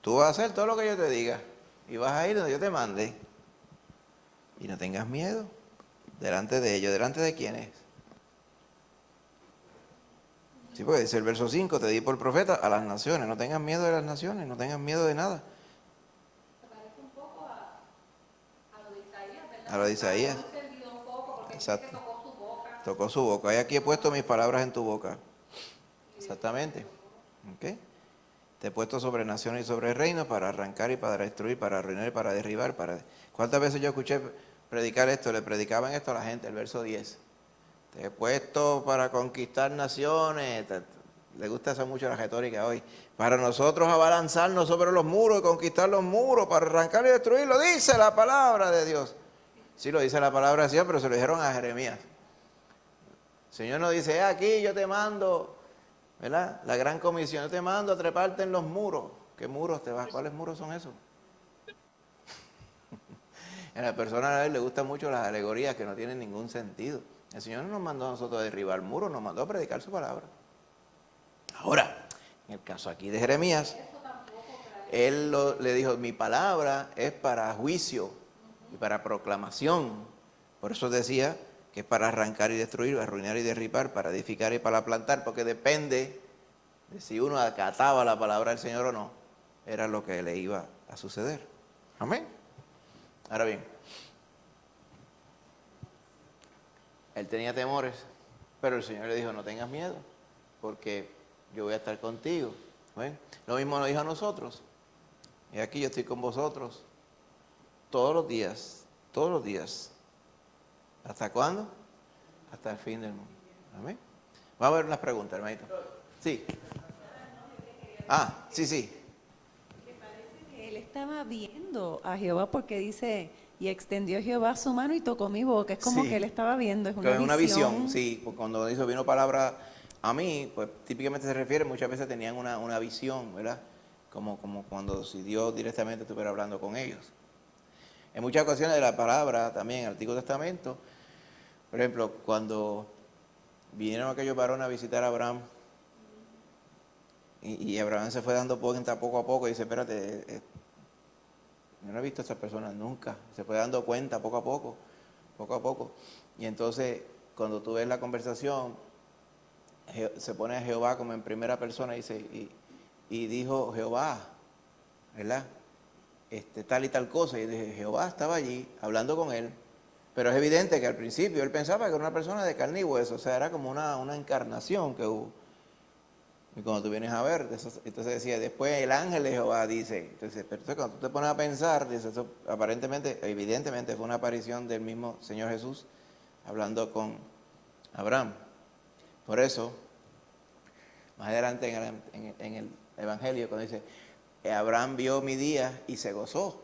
tú vas a hacer todo lo que yo te diga y vas a ir donde yo te mande. y no tengas miedo delante de ellos. ¿Delante de quién es? Sí, porque dice el verso 5, te di por profeta a las naciones. No tengas miedo de las naciones, no tengas miedo de nada. Se parece un poco a lo de Isaías, ¿verdad? A lo de Isaías. Se olvidó un poco porque dice Exacto. que tocó su boca. Tocó su boca. Y aquí he puesto mis palabras en tu boca. Exactamente. ¿Ok? Te he puesto sobre naciones y sobre reinos para arrancar y para destruir, para arruinar y para derribar. ¿Cuántas veces yo escuché predicar esto? Le predicaban esto a la gente, el verso 10. Te he puesto para conquistar naciones. Le gusta eso mucho la retórica hoy. Para nosotros abalanzarnos sobre los muros y conquistar los muros, para arrancar y destruir. Lo dice la palabra de Dios. Sí, lo dice la palabra de Dios, pero se lo dijeron a Jeremías. El Señor nos dice, aquí yo te mando, ¿verdad? La gran comisión, yo te mando a treparte en los muros. ¿Qué muros te vas? ¿Cuáles muros son esos? A la persona a él le gustan mucho las alegorías que no tienen ningún sentido. El Señor no nos mandó a nosotros a derribar muros, nos mandó a predicar su palabra. Ahora, en el caso aquí de Jeremías, él le dijo, mi palabra es para juicio y para proclamación. Por eso decía que es para arrancar y destruir, arruinar y derribar, para edificar y para plantar, porque depende de si uno acataba la palabra del Señor o no, era lo que le iba a suceder. Amén. Ahora bien, él tenía temores, pero el Señor le dijo, no tengas miedo, porque yo voy a estar contigo. ¿Ven? Lo mismo nos dijo a nosotros. Y aquí yo estoy con vosotros todos los días. ¿Hasta cuándo? Hasta el fin del mundo. Amén. Vamos a ver unas preguntas, hermanito. Sí. Sí. Él estaba viendo a Jehová porque dice, y extendió Jehová su mano y tocó mi boca. Es como Sí. que él estaba viendo, es Es una visión. visión, sí. Pues cuando dice vino palabra a mí, pues típicamente se refiere, muchas veces tenían una visión, ¿verdad? Como cuando si Dios directamente estuviera hablando con ellos. En muchas ocasiones de la palabra, también en el Antiguo Testamento, por ejemplo, cuando vinieron aquellos varones a visitar a Abraham, y Abraham se fue dando cuenta poco a poco y dice, espérate, yo no he visto a estas personas nunca. Se fue dando cuenta poco a poco. Y entonces, cuando tú ves la conversación, se pone a Jehová como en primera persona y dice, y dijo Jehová, ¿verdad? Tal y tal cosa. Y dije, Jehová estaba allí hablando con él. Pero es evidente que al principio él pensaba que era una persona de carne y hueso. O sea, era como una encarnación que hubo. Y cuando tú vienes a ver, entonces decía, después el ángel de Jehová dice, entonces, pero cuando tú te pones a pensar, dice, eso aparentemente, evidentemente fue una aparición del mismo Señor Jesús hablando con Abraham. Por eso, más adelante en el Evangelio, cuando dice, Abraham vio mi día y se gozó.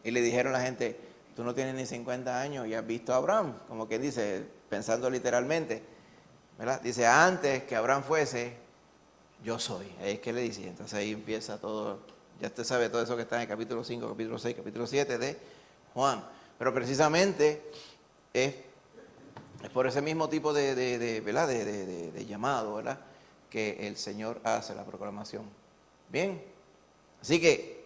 Y le dijeron a la gente, tú no tienes ni 50 años y has visto a Abraham, como que dice, pensando literalmente, ¿verdad? Dice, antes que Abraham fuese, yo soy. Es que le dice, entonces ahí empieza todo, ya usted sabe todo eso que está en el capítulo 5, capítulo 6, capítulo 7 de Juan. Pero precisamente es por ese mismo tipo ¿verdad? de llamado, ¿verdad? Que el Señor hace la proclamación. Bien, así que,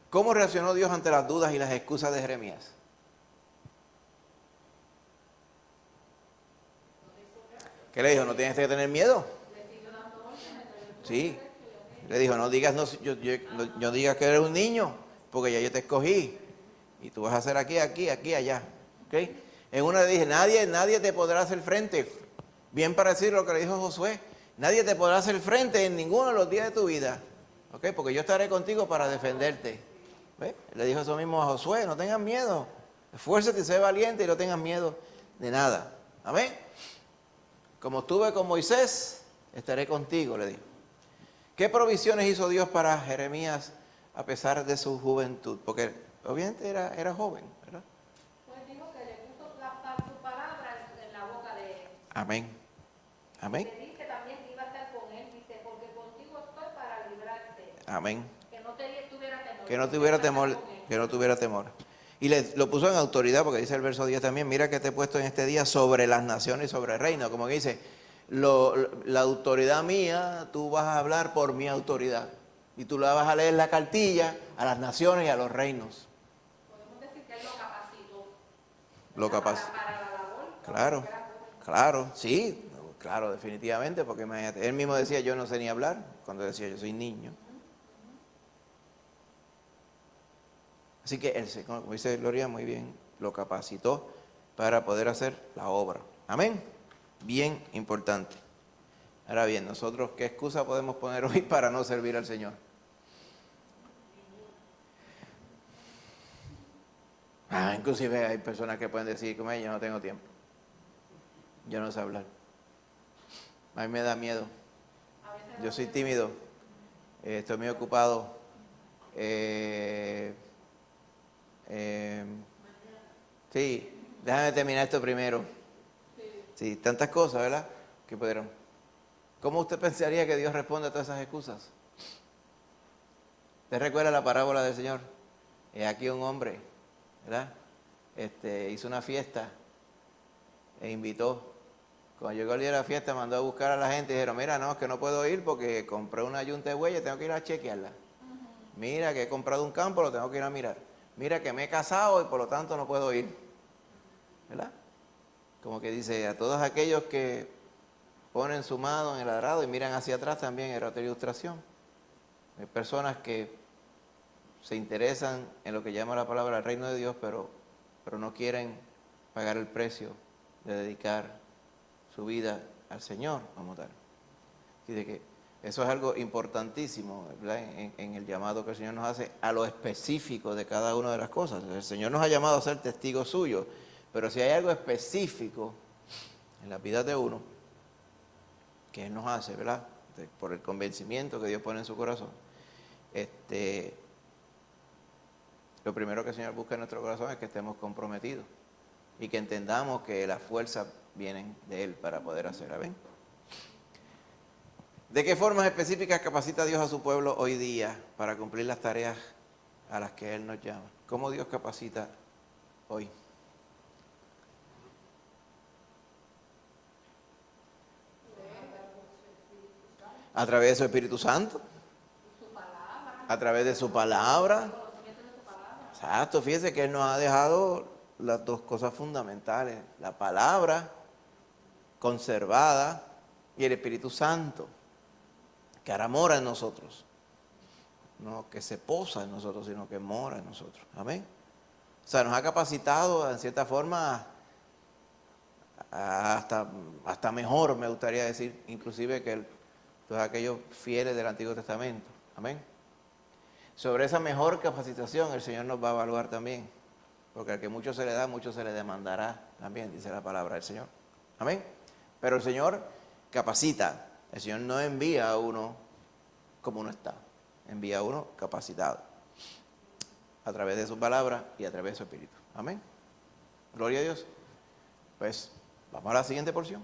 ¿cómo reaccionó Dios ante las dudas y las excusas de Jeremías? ¿Qué le dijo? ¿No tienes que tener miedo? Sí. Le dijo, no digas no digas que eres un niño, porque ya yo te escogí. Y tú vas a hacer aquí, allá. ¿Okay? En una le dije, nadie te podrá hacer frente. Bien parecido a lo que le dijo Josué. Nadie te podrá hacer frente en ninguno de los días de tu vida. ¿Okay? Porque yo estaré contigo para defenderte. ¿Ves? Le dijo eso mismo a Josué, no tengas miedo. Esfuérzate y sé valiente y no tengas miedo de nada. Amén. Como estuve con Moisés, estaré contigo, le dijo. ¿Qué provisiones hizo Dios para Jeremías a pesar de su juventud? Porque obviamente era joven, ¿verdad? Pues dijo que le puso su palabra en la boca de él. Amén. Amén. Le dice también que iba a estar con él, dice, porque contigo estoy para librarte. Amén. Que no tuviera temor. Que no tuviera temor, que no tuviera temor. Y lo puso en autoridad, porque dice el verso 10 también, mira que te he puesto en este día sobre las naciones y sobre el reino. Como que dice, la autoridad mía, tú vas a hablar por mi autoridad. Y tú la vas a leer la cartilla a las naciones y a los reinos. Podemos decir que él lo capacitó lo capacitó. Claro, claro, sí, claro, definitivamente, porque imagínate, él mismo decía, yo no sé ni hablar, cuando decía, yo soy niño. Así que él, como dice Gloria, muy bien, lo capacitó para poder hacer la obra. Amén. Bien importante. Ahora bien, nosotros, ¿qué excusa podemos poner hoy para no servir al Señor? Inclusive hay personas que pueden decir, como yo no tengo tiempo. Yo no sé hablar. A mí me da miedo. Yo soy tímido. Estoy muy ocupado. Sí, déjame terminar esto primero. Sí, tantas cosas, ¿verdad? Que pudieron. ¿Cómo usted pensaría que Dios responde a todas esas excusas? ¿Usted recuerda la parábola del Señor? Aquí un hombre, ¿verdad? Hizo una fiesta e invitó. Cuando llegó el día de la fiesta, mandó a buscar a la gente y dijeron, mira, no, es que no puedo ir porque compré una yunta de bueyes, tengo que ir a chequearla. Mira, que he comprado un campo, lo tengo que ir a mirar. Mira, que me he casado y por lo tanto no puedo ir. ¿Verdad? Como que dice, a todos aquellos que ponen su mano en el arado y miran hacia atrás también era otra ilustración. Hay personas que se interesan en lo que llama la palabra el reino de Dios, pero no quieren pagar el precio de dedicar su vida al Señor como tal. Así de que eso es algo importantísimo, ¿verdad? En el llamado que el Señor nos hace a lo específico de cada una de las cosas. El Señor nos ha llamado a ser testigos suyos, pero si hay algo específico en la vida de uno, que Él nos hace, ¿verdad? Por el convencimiento que Dios pone en su corazón, lo primero que el Señor busca en nuestro corazón es que estemos comprometidos y que entendamos que las fuerzas vienen de Él para poder hacer. ¿Ven? ¿De qué formas específicas capacita Dios a su pueblo hoy día para cumplir las tareas a las que Él nos llama? ¿Cómo Dios capacita hoy? A través de su Espíritu Santo. A través de su palabra. Exacto, fíjese que Él nos ha dejado las dos cosas fundamentales. La palabra conservada y el Espíritu Santo, que ahora mora en nosotros. No que se posa en nosotros, sino que mora en nosotros. Amén. O sea, nos ha capacitado en cierta forma hasta mejor, me gustaría decir, inclusive que todos aquellos fieles del Antiguo Testamento. Amén. Sobre esa mejor capacitación el Señor nos va a evaluar también, porque al que mucho se le da, mucho se le demandará también, dice la palabra del Señor. Amén. Pero el Señor capacita, el Señor no envía a uno como uno está, envía a uno capacitado, a través de su palabra y a través de su Espíritu. Amén. Gloria a Dios. Pues vamos a la siguiente porción.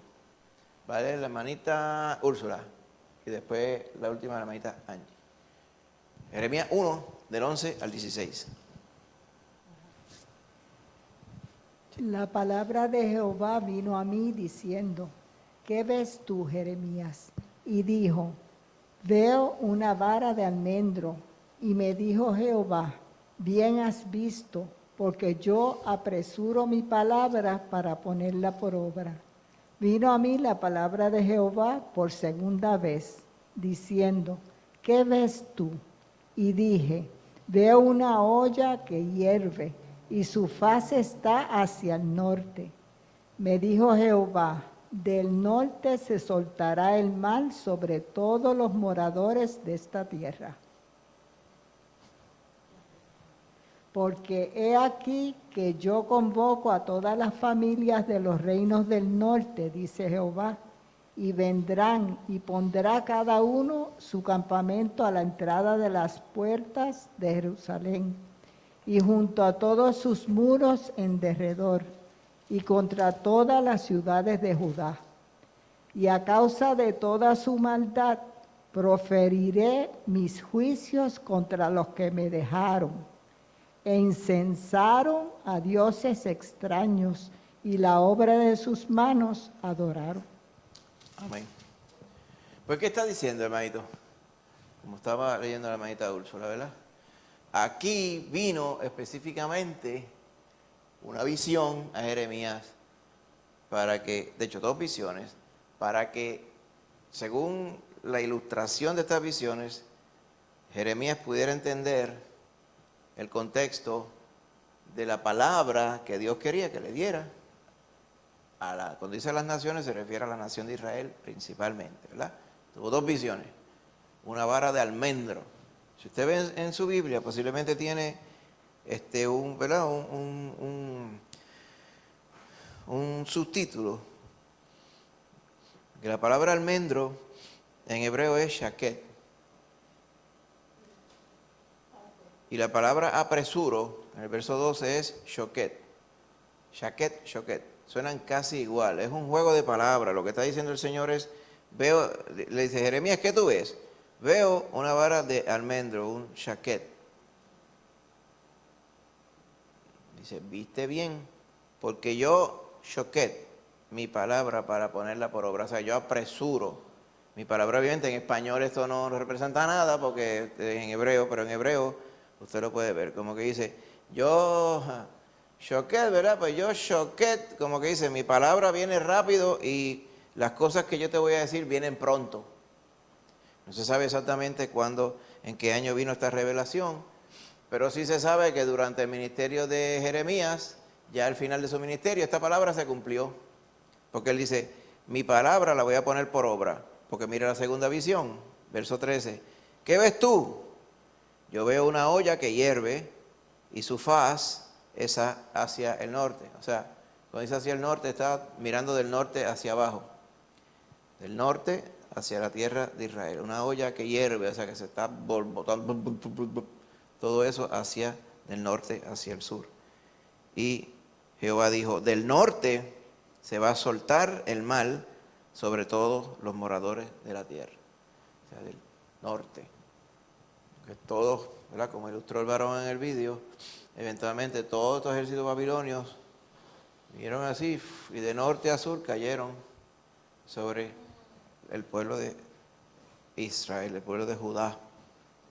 Va a leer la hermanita Úrsula y después la última la hermanita Angie. Jeremías 1, del 11 al 16. La palabra de Jehová vino a mí diciendo, ¿qué ves tú, Jeremías? Y dijo, veo una vara de almendro. Y me dijo Jehová, bien has visto, porque yo apresuro mi palabra para ponerla por obra. Vino a mí la palabra de Jehová por segunda vez, diciendo, ¿qué ves tú? Y dije, veo una olla que hierve, y su faz está hacia el norte. Me dijo Jehová, del norte se soltará el mal sobre todos los moradores de esta tierra. Porque he aquí que yo convoco a todas las familias de los reinos del norte, dice Jehová, y vendrán y pondrá cada uno su campamento a la entrada de las puertas de Jerusalén, y junto a todos sus muros en derredor, y contra todas las ciudades de Judá. Y a causa de toda su maldad, proferiré mis juicios contra los que me dejaron, e incensaron a dioses extraños, y la obra de sus manos adoraron. Amén. Pues, ¿qué está diciendo, hermanito? Como estaba leyendo la hermanita Úrsula, ¿verdad? Aquí vino específicamente una visión a Jeremías para que, de hecho, 2 visiones, para que, según la ilustración de estas visiones, Jeremías pudiera entender el contexto de la palabra que Dios quería que le diera. Cuando dice las naciones, se refiere a la nación de Israel principalmente, ¿verdad? Tuvo 2 visiones. Una vara de almendro. Si usted ve en su Biblia, posiblemente tiene ¿verdad? un subtítulo. Que la palabra almendro en hebreo es shaket. Y la palabra apresuro, en el verso 12, es shoket. Shaket, shoket. Suenan casi igual. Es un juego de palabras. Lo que está diciendo el Señor es, le dice Jeremías, ¿qué tú ves? Veo una vara de almendro, un shaket. Dice, ¿viste bien? Porque yo, shoket, mi palabra para ponerla por obra. O sea, yo apresuro. Mi palabra, obviamente, en español esto no representa nada porque es en hebreo, pero en hebreo usted lo puede ver. Como que dice, yo, shoket, ¿verdad? Pues yo, shoket, como que dice, mi palabra viene rápido y las cosas que yo te voy a decir vienen pronto. No se sabe exactamente cuándo, en qué año vino esta revelación, pero sí se sabe que durante el ministerio de Jeremías, ya al final de su ministerio, esta palabra se cumplió. Porque él dice, mi palabra la voy a poner por obra. Porque mira la segunda visión, verso 13. ¿Qué ves tú? Yo veo una olla que hierve y su faz es hacia el norte. O sea, cuando dice hacia el norte, está mirando del norte hacia abajo. Del norte hacia la tierra de Israel. Una olla que hierve, o sea, que se está borbotando. Todo eso hacia del norte hacia el sur. Y Jehová dijo, del norte se va a soltar el mal sobre todos los moradores de la tierra. O sea, del norte. Que todos, ¿verdad? Como ilustró el varón en el vídeo, eventualmente todos estos ejércitos babilonios vinieron así y de norte a sur cayeron sobre el pueblo de Israel, el pueblo de Judá.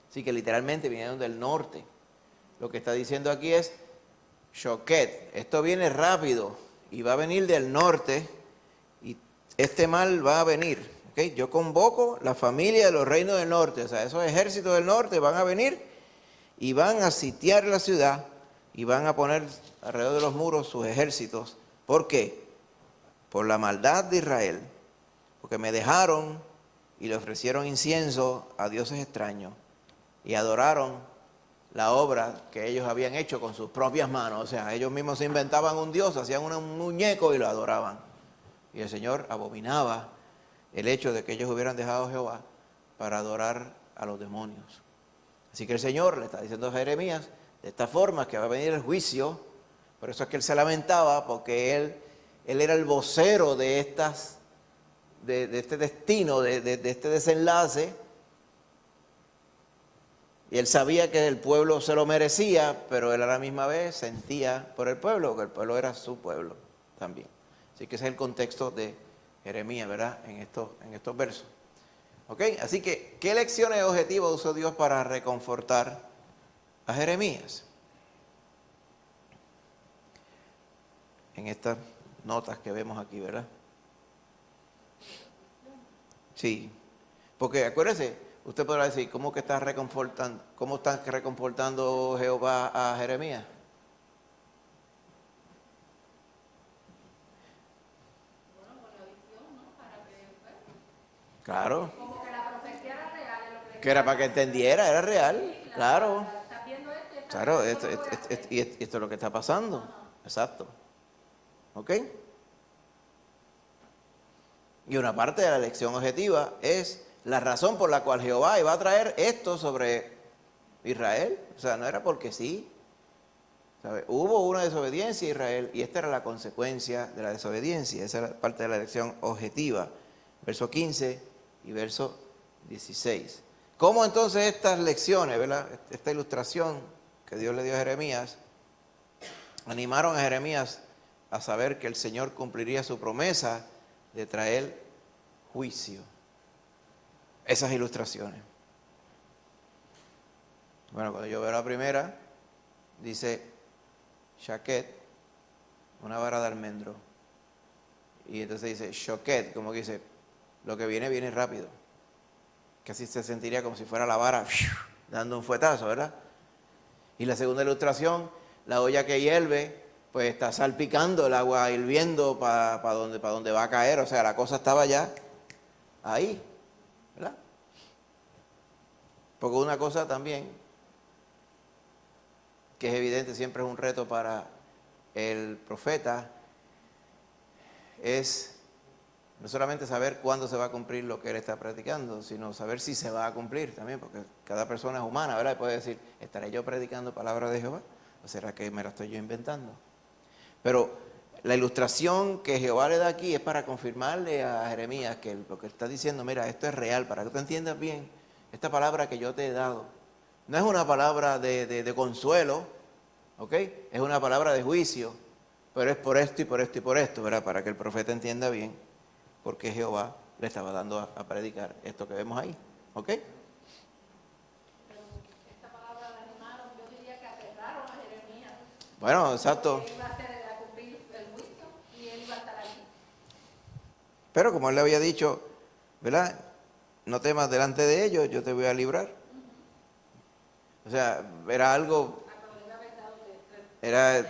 Así que literalmente vinieron del norte. Lo que está diciendo aquí es shoket, esto viene rápido y va a venir del norte y este mal va a venir. ¿Okay? Yo convoco la familia de los reinos del norte, o sea, esos ejércitos del norte van a venir y van a sitiar la ciudad y van a poner alrededor de los muros sus ejércitos. ¿Por qué? Por la maldad de Israel, porque me dejaron y le ofrecieron incienso a dioses extraños y adoraron la obra que ellos habían hecho con sus propias manos. O sea, ellos mismos se inventaban un dios, hacían un muñeco y lo adoraban. Y el Señor abominaba el hecho de que ellos hubieran dejado a Jehová para adorar a los demonios. Así que el Señor le está diciendo a Jeremías, de esta forma que va a venir el juicio. Por eso es que él se lamentaba, porque él era el vocero de este destino, de este desenlace. Y él sabía que el pueblo se lo merecía, pero él a la misma vez sentía por el pueblo, que el pueblo era su pueblo también. Así que ese es el contexto de Jeremías, ¿verdad? En estos versos. ¿Ok? Así que, ¿qué lecciones objetivas usó Dios para reconfortar a Jeremías? En estas notas que vemos aquí, ¿verdad? Sí. Porque acuérdese, usted podrá decir, ¿cómo está reconfortando Jehová a Jeremías? Claro. Como que la profecía era real, de lo que Que era para que entendiera, era real, claro. Claro, esto es lo que está pasando. Exacto. ¿Ok? Y una parte de la lección objetiva es la razón por la cual Jehová iba a traer esto sobre Israel. O sea, no era porque sí. ¿Sabe? Hubo una desobediencia a Israel y esta era la consecuencia de la desobediencia. Esa era parte de la lección objetiva. Verso 15 y verso 16. ¿Cómo entonces estas lecciones, ¿verdad? Esta ilustración que Dios le dio a Jeremías, animaron a Jeremías a saber que el Señor cumpliría su promesa de traer juicio? Esas ilustraciones. Bueno, cuando yo veo la primera, dice shaket, una vara de almendro. Y entonces dice, shoket, como que dice, lo que viene, viene rápido. Casi se sentiría como si fuera la vara dando un fuetazo, ¿verdad? Y la segunda ilustración, la olla que hierve, pues está salpicando el agua hirviendo para donde va a caer. O sea, la cosa estaba ya ahí, ¿verdad? Porque una cosa también, que es evidente, siempre es un reto para el profeta, es no solamente saber cuándo se va a cumplir lo que él está predicando, sino saber si se va a cumplir también, porque cada persona es humana, ¿verdad? Y puede decir, ¿estaré yo predicando palabra de Jehová? ¿O será que me la estoy yo inventando? Pero la ilustración que Jehová le da aquí es para confirmarle a Jeremías que lo que está diciendo, mira, esto es real, para que tú entiendas bien, esta palabra que yo te he dado, no es una palabra de consuelo, ¿ok? Es una palabra de juicio, pero es por esto y por esto y por esto, ¿verdad? Para que el profeta entienda bien porque Jehová le estaba dando a predicar esto que vemos ahí, ¿ok? Pero esta palabra la animaron, yo diría que aterraron a Jeremías. Bueno, exacto. Porque él iba a cumplir el juicio y él iba a estar allí. Pero como él le había dicho, ¿verdad? No temas delante de ellos, yo te voy a librar. O sea, era algo...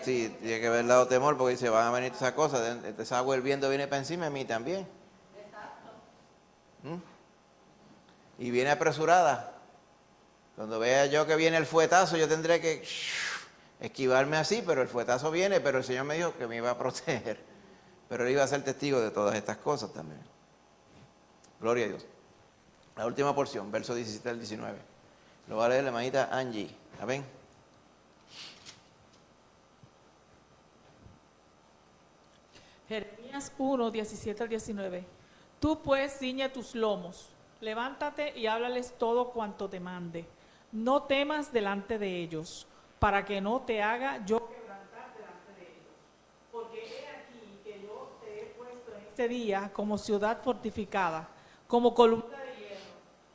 sí, tiene que haber dado temor porque dice, van a venir esas cosas, esa agua hirviendo viene para encima de mí también. Exacto. Y viene apresurada. Cuando vea yo que viene el fuetazo, yo tendré que esquivarme así, pero el fuetazo viene, pero el Señor me dijo que me iba a proteger. Pero él iba a ser testigo de todas estas cosas también. Gloria a Dios. La última porción, verso 17 al 19. Lo va a leer la hermanita Angie. Amén. Jeremías 1, 17 al 19. Tú pues ciñe tus lomos, levántate y háblales todo cuanto te mande. No temas delante de ellos, para que no te haga yo quebrantar delante de ellos. Porque he aquí que yo te he puesto en este día como ciudad fortificada, como columna de hierro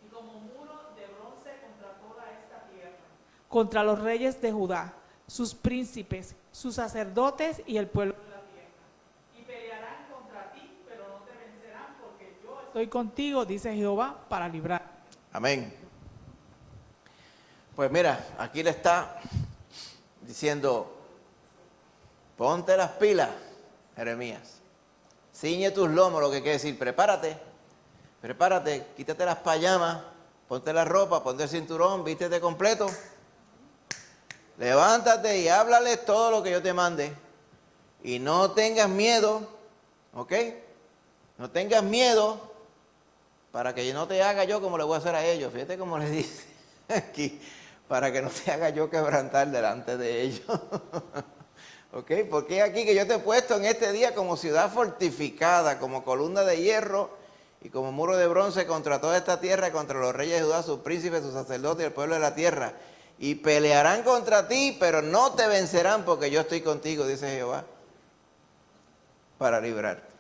y como muro de bronce contra toda esta tierra, contra los reyes de Judá, sus príncipes, sus sacerdotes y el pueblo. Estoy contigo, dice Jehová, para librar. Amén. Pues mira, aquí le está diciendo, ponte las pilas, Jeremías. Ciñe tus lomos, lo que quiere decir, prepárate, quítate las payamas, ponte la ropa, ponte el cinturón, vístete completo. Levántate y háblales todo lo que yo te mande. Y no tengas miedo, ¿ok? No tengas miedo para que no te haga yo como le voy a hacer a ellos. Fíjate cómo le dice aquí, para que no te haga yo quebrantar delante de ellos. ¿Ok? Porque aquí que yo te he puesto en este día como ciudad fortificada, como columna de hierro y como muro de bronce contra toda esta tierra, contra los reyes de Judá, sus príncipes, sus sacerdotes y el pueblo de la tierra. Y pelearán contra ti, pero no te vencerán porque yo estoy contigo, dice Jehová, para librarte.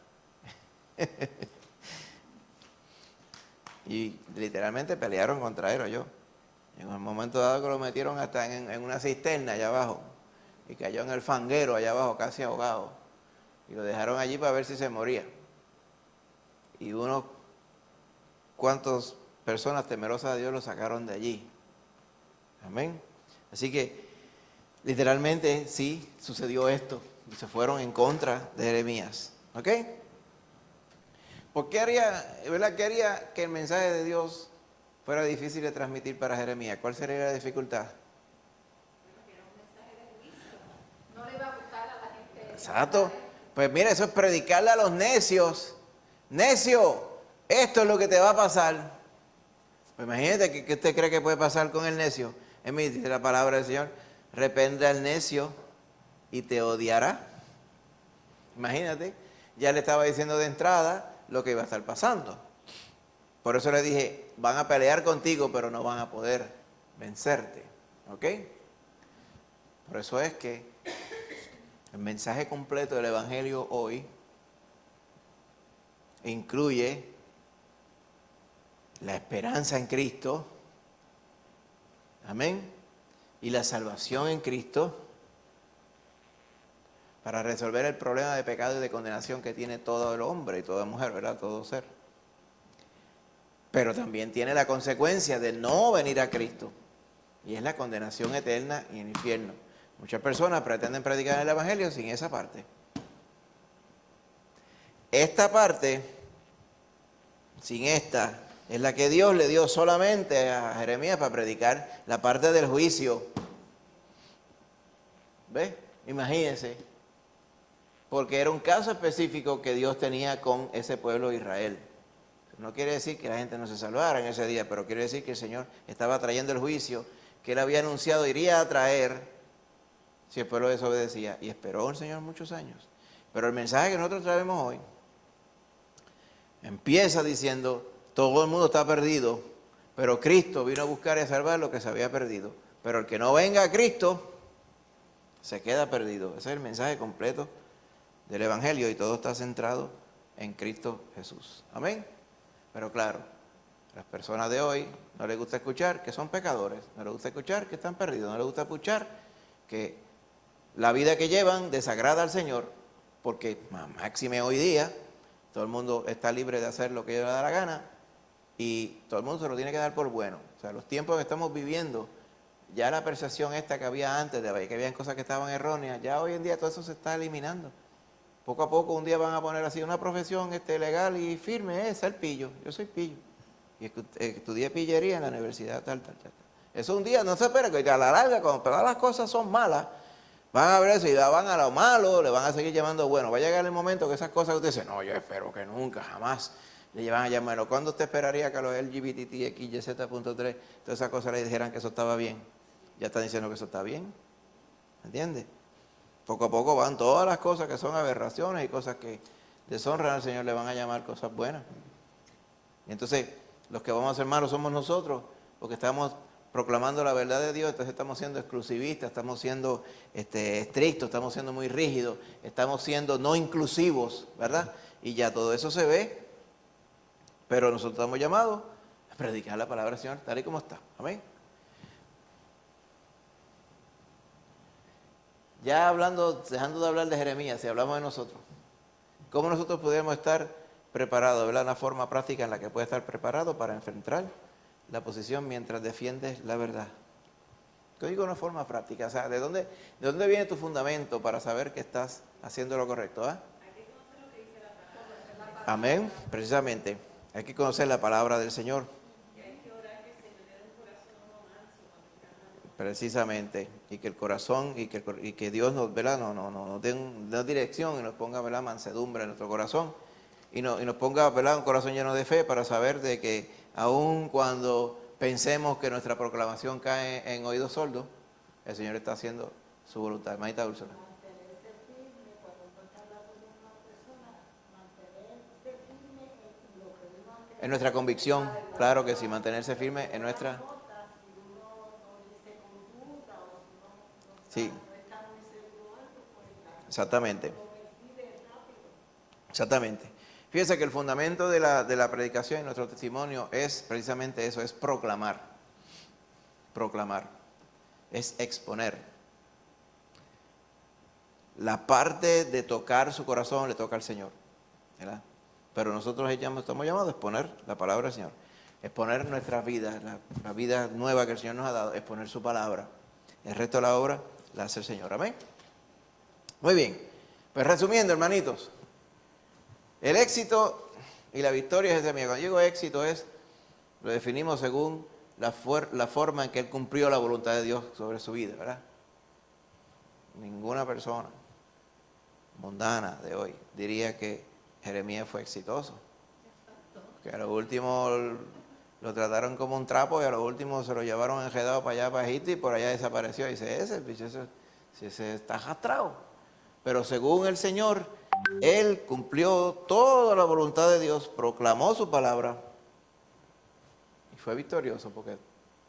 Y literalmente pelearon contra él, yo. En un momento dado que lo metieron hasta en una cisterna allá abajo. Y cayó en el fanguero allá abajo, casi ahogado. Y lo dejaron allí para ver si se moría. Y unos cuantos personas temerosas de Dios lo sacaron de allí. Amén. Así que literalmente sí sucedió esto. Y se fueron en contra de Jeremías. ¿Ok? ¿Por qué haría que el mensaje de Dios fuera difícil de transmitir para Jeremías? ¿Cuál sería la dificultad? No le iba a gustar a la gente. Exacto. Pues mira, eso es predicarle a los necios. Necio, esto es lo que te va a pasar. Pues imagínate, ¿qué usted cree que puede pasar con el necio? Es mi, dice la palabra del Señor, reprende al necio y te odiará. Imagínate, ya le estaba diciendo de entrada lo que iba a estar pasando. Por eso le dije, van a pelear contigo, pero no van a poder vencerte. ¿Ok? Por eso es que el mensaje completo del Evangelio hoy incluye la esperanza en Cristo, amén, y la salvación en Cristo, para resolver el problema de pecado y de condenación que tiene todo el hombre y toda mujer, ¿verdad? Todo ser. Pero también tiene la consecuencia de no venir a Cristo, y es la condenación eterna y el infierno. Muchas personas pretenden predicar el Evangelio sin esa parte. Esta parte, sin esta, es la que Dios le dio solamente a Jeremías para predicar la parte del juicio. ¿Ves? Imagínense. Porque era un caso específico que Dios tenía con ese pueblo de Israel. No quiere decir que la gente no se salvara en ese día, pero quiere decir que el Señor estaba trayendo el juicio que Él había anunciado iría a traer si el pueblo desobedecía. Y esperó el Señor muchos años. Pero el mensaje que nosotros traemos hoy empieza diciendo: todo el mundo está perdido, pero Cristo vino a buscar y a salvar lo que se había perdido. Pero el que no venga a Cristo se queda perdido. Ese es el mensaje completo del Evangelio, y todo está centrado en Cristo Jesús. Amén. Pero claro, a las personas de hoy no les gusta escuchar que son pecadores, no les gusta escuchar que están perdidos, no les gusta escuchar que la vida que llevan desagrada al Señor, porque máxime hoy día todo el mundo está libre de hacer lo que le da la gana y todo el mundo se lo tiene que dar por bueno. O sea, los tiempos que estamos viviendo, ya la percepción esta que había antes, de que habían cosas que estaban erróneas, ya hoy en día todo eso se está eliminando. Poco a poco un día van a poner así una profesión legal y firme, es ser pillo. Yo soy pillo. Y estudié pillería en la universidad, tal. Eso un día, no se espera, que a la larga, cuando todas las cosas son malas, van a ver eso y van a lo malo, le van a seguir llamando bueno. Va a llegar el momento que esas cosas usted dice: no, yo espero que nunca, jamás le van a llamarlo. ¿Cuándo usted esperaría que a los LGBT, XYZ.3, todas esas cosas le dijeran que eso estaba bien? Ya están diciendo que eso está bien. ¿Entiende? Poco a poco van todas las cosas que son aberraciones y cosas que deshonran al Señor, le van a llamar cosas buenas. Y entonces, los que vamos a ser malos somos nosotros, porque estamos proclamando la verdad de Dios. Entonces estamos siendo exclusivistas, estamos siendo estrictos, estamos siendo muy rígidos, estamos siendo no inclusivos, ¿verdad? Y ya todo eso se ve, pero nosotros estamos llamados a predicar la palabra del Señor tal y como está. Amén. Ya dejando de hablar de Jeremías, si hablamos de nosotros, ¿cómo nosotros podríamos estar preparados, ¿verdad? Una forma práctica en la que puedes estar preparado para enfrentar la posición mientras defiendes la verdad. Yo digo una forma práctica, o sea, ¿de dónde viene tu fundamento para saber que estás haciendo lo correcto? ¿Ah? Amén, precisamente. Hay que conocer la palabra del Señor. Precisamente, y que el corazón y que Dios nos, ¿verdad? nos dé una dirección y nos ponga, ¿verdad?, mansedumbre en nuestro corazón y nos ponga, ¿verdad?, un corazón lleno de fe para saber de que aun cuando pensemos que nuestra proclamación cae en oídos sordos, el Señor está haciendo su voluntad. Hermanita Úrsula. En nuestra convicción, claro que sí, mantenerse firme en nuestra... Sí, exactamente. Exactamente. Fíjense que el fundamento de la predicación y nuestro testimonio es precisamente eso, es proclamar. Proclamar. Es exponer. La parte de tocar su corazón le toca al Señor, ¿verdad? Pero nosotros estamos llamados a exponer la palabra del Señor. Exponer nuestras vidas, la vida nueva que el Señor nos ha dado, exponer su palabra. El resto de la obra la hace el Señor. Amén. Muy bien. Pues resumiendo, hermanitos, el éxito y la victoria es ese mío. Cuando digo éxito lo definimos según la forma en que Él cumplió la voluntad de Dios sobre su vida, ¿verdad? Ninguna persona mundana de hoy diría que Jeremías fue exitoso. Que a lo último lo trataron como un trapo y a lo último se lo llevaron enredado para allá, para Egipto, y por allá desapareció. Y dice, ese está arrastrado. Pero según el Señor, Él cumplió toda la voluntad de Dios, proclamó su palabra y fue victorioso porque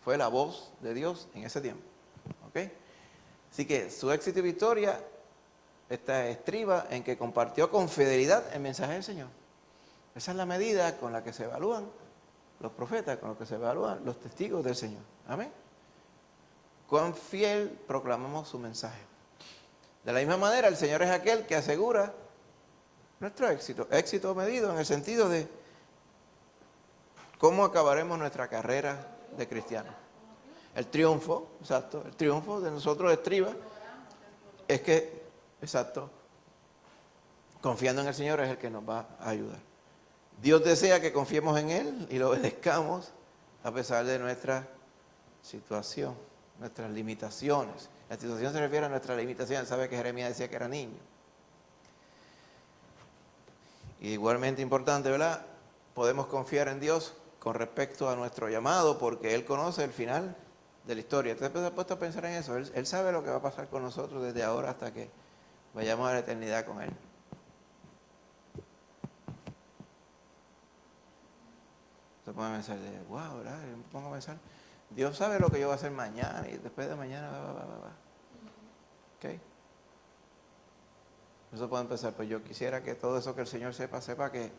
fue la voz de Dios en ese tiempo. ¿Ok? Así que su éxito y victoria estriba en que compartió con fidelidad el mensaje del Señor. Esa es la medida con la que se evalúan los profetas, con la que se evalúan los testigos del Señor. Amén. Cuán fiel proclamamos su mensaje. De la misma manera, el Señor es aquel que asegura nuestro éxito. Éxito medido en el sentido de cómo acabaremos nuestra carrera de cristiano. El triunfo, exacto, el triunfo de nosotros estriba es que, exacto, confiando en el Señor es el que nos va a ayudar. Dios desea que confiemos en Él y lo obedezcamos a pesar de nuestra situación, nuestras limitaciones. La situación se refiere a nuestras limitaciones. Sabe que Jeremías decía que era niño. Y igualmente importante, ¿verdad? Podemos confiar en Dios con respecto a nuestro llamado porque Él conoce el final de la historia. Entonces se ha puesto a pensar en eso. Él sabe lo que va a pasar con nosotros desde ahora hasta que vayamos a la eternidad con Él. Se pone a pensar, wow, ¿verdad? Yo me pongo a pensar, Dios sabe lo que yo voy a hacer mañana y después de mañana, ¿ok? Eso puede empezar, pues yo quisiera que todo eso que el Señor sepa que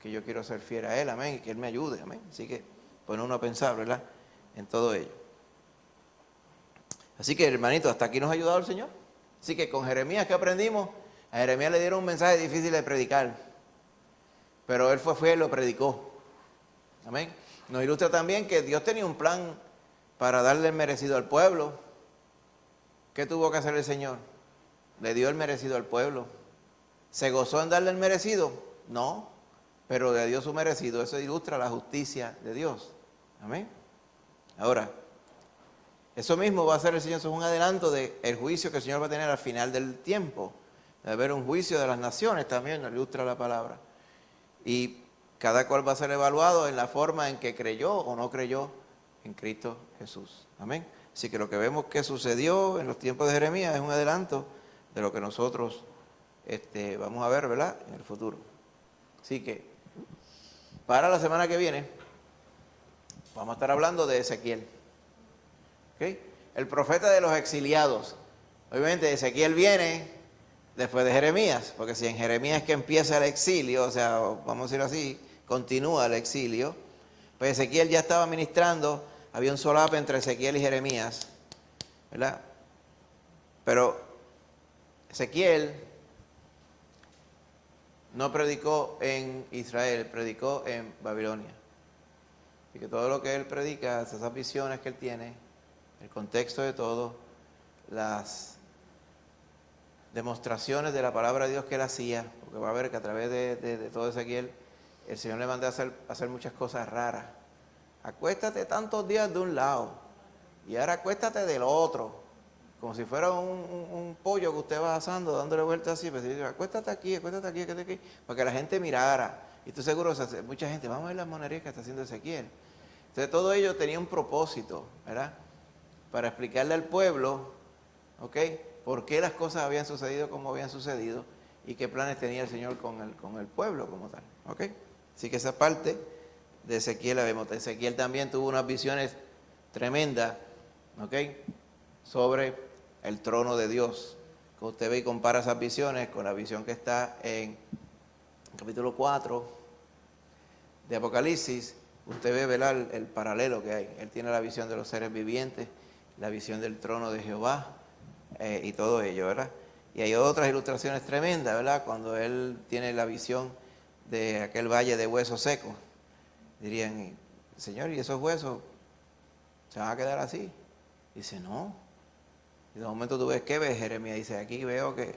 yo quiero ser fiel a Él, amén, y que Él me ayude, amén. Así que pone uno a pensar, ¿verdad? En todo ello. Así que, hermanito, hasta aquí nos ha ayudado el Señor. Así que con Jeremías, ¿qué aprendimos? A Jeremías le dieron un mensaje difícil de predicar, pero él fue fiel y lo predicó. Amén. Nos ilustra también que Dios tenía un plan para darle el merecido al pueblo. ¿Qué tuvo que hacer el Señor? Le dio el merecido al pueblo. ¿Se gozó en darle el merecido? No, pero le dio su merecido. Eso ilustra la justicia de Dios. Amén. Ahora, eso mismo va a hacer el Señor. Eso es un adelanto del juicio que el Señor va a tener al final del tiempo. De haber un juicio de las naciones también, nos ilustra la palabra. Y cada cual va a ser evaluado en la forma en que creyó o no creyó en Cristo Jesús. Amén. Así que lo que vemos que sucedió en los tiempos de Jeremías es un adelanto de lo que nosotros vamos a ver, ¿verdad?, en el futuro. Así que, para la semana que viene, vamos a estar hablando de Ezequiel. ¿Ok? El profeta de los exiliados. Obviamente Ezequiel viene después de Jeremías, porque si en Jeremías es que empieza el exilio, o sea, vamos a decir así, continúa el exilio, pues Ezequiel ya estaba ministrando, había un solape entre Ezequiel y Jeremías, ¿verdad? Pero Ezequiel no predicó en Israel, predicó en Babilonia. Y que todo lo que él predica, esas visiones que él tiene, el contexto de todo, las demostraciones de la palabra de Dios que él hacía, porque va a ver que a través de todo Ezequiel, el Señor le mandó a hacer muchas cosas raras. Acuéstate tantos días de un lado y ahora acuéstate del otro, como si fuera un pollo que usted va asando, dándole vueltas así, pues, acuéstate aquí, para que la gente mirara. Y estoy seguro, mucha gente, vamos a ver las monerías que está haciendo Ezequiel. Entonces todo ello tenía un propósito, ¿verdad? Para explicarle al pueblo, ¿ok?, por qué las cosas habían sucedido como habían sucedido y qué planes tenía el Señor con el pueblo como tal. ¿Ok? Así que esa parte de Ezequiel la vemos. Ezequiel también tuvo unas visiones tremendas, ¿ok?, sobre el trono de Dios. Que usted ve y compara esas visiones con la visión que está en el capítulo 4 de Apocalipsis. Usted ve, ¿verdad?, el paralelo que hay. Él tiene la visión de los seres vivientes, la visión del trono de Jehová, y todo ello, ¿verdad? Y hay otras ilustraciones tremendas, ¿verdad? Cuando él tiene la visión de aquel valle de huesos secos, dirían, Señor, ¿y esos huesos se van a quedar así? Dice, no. Y de momento tú ves, ¿qué ves, Jeremías? Dice, aquí veo que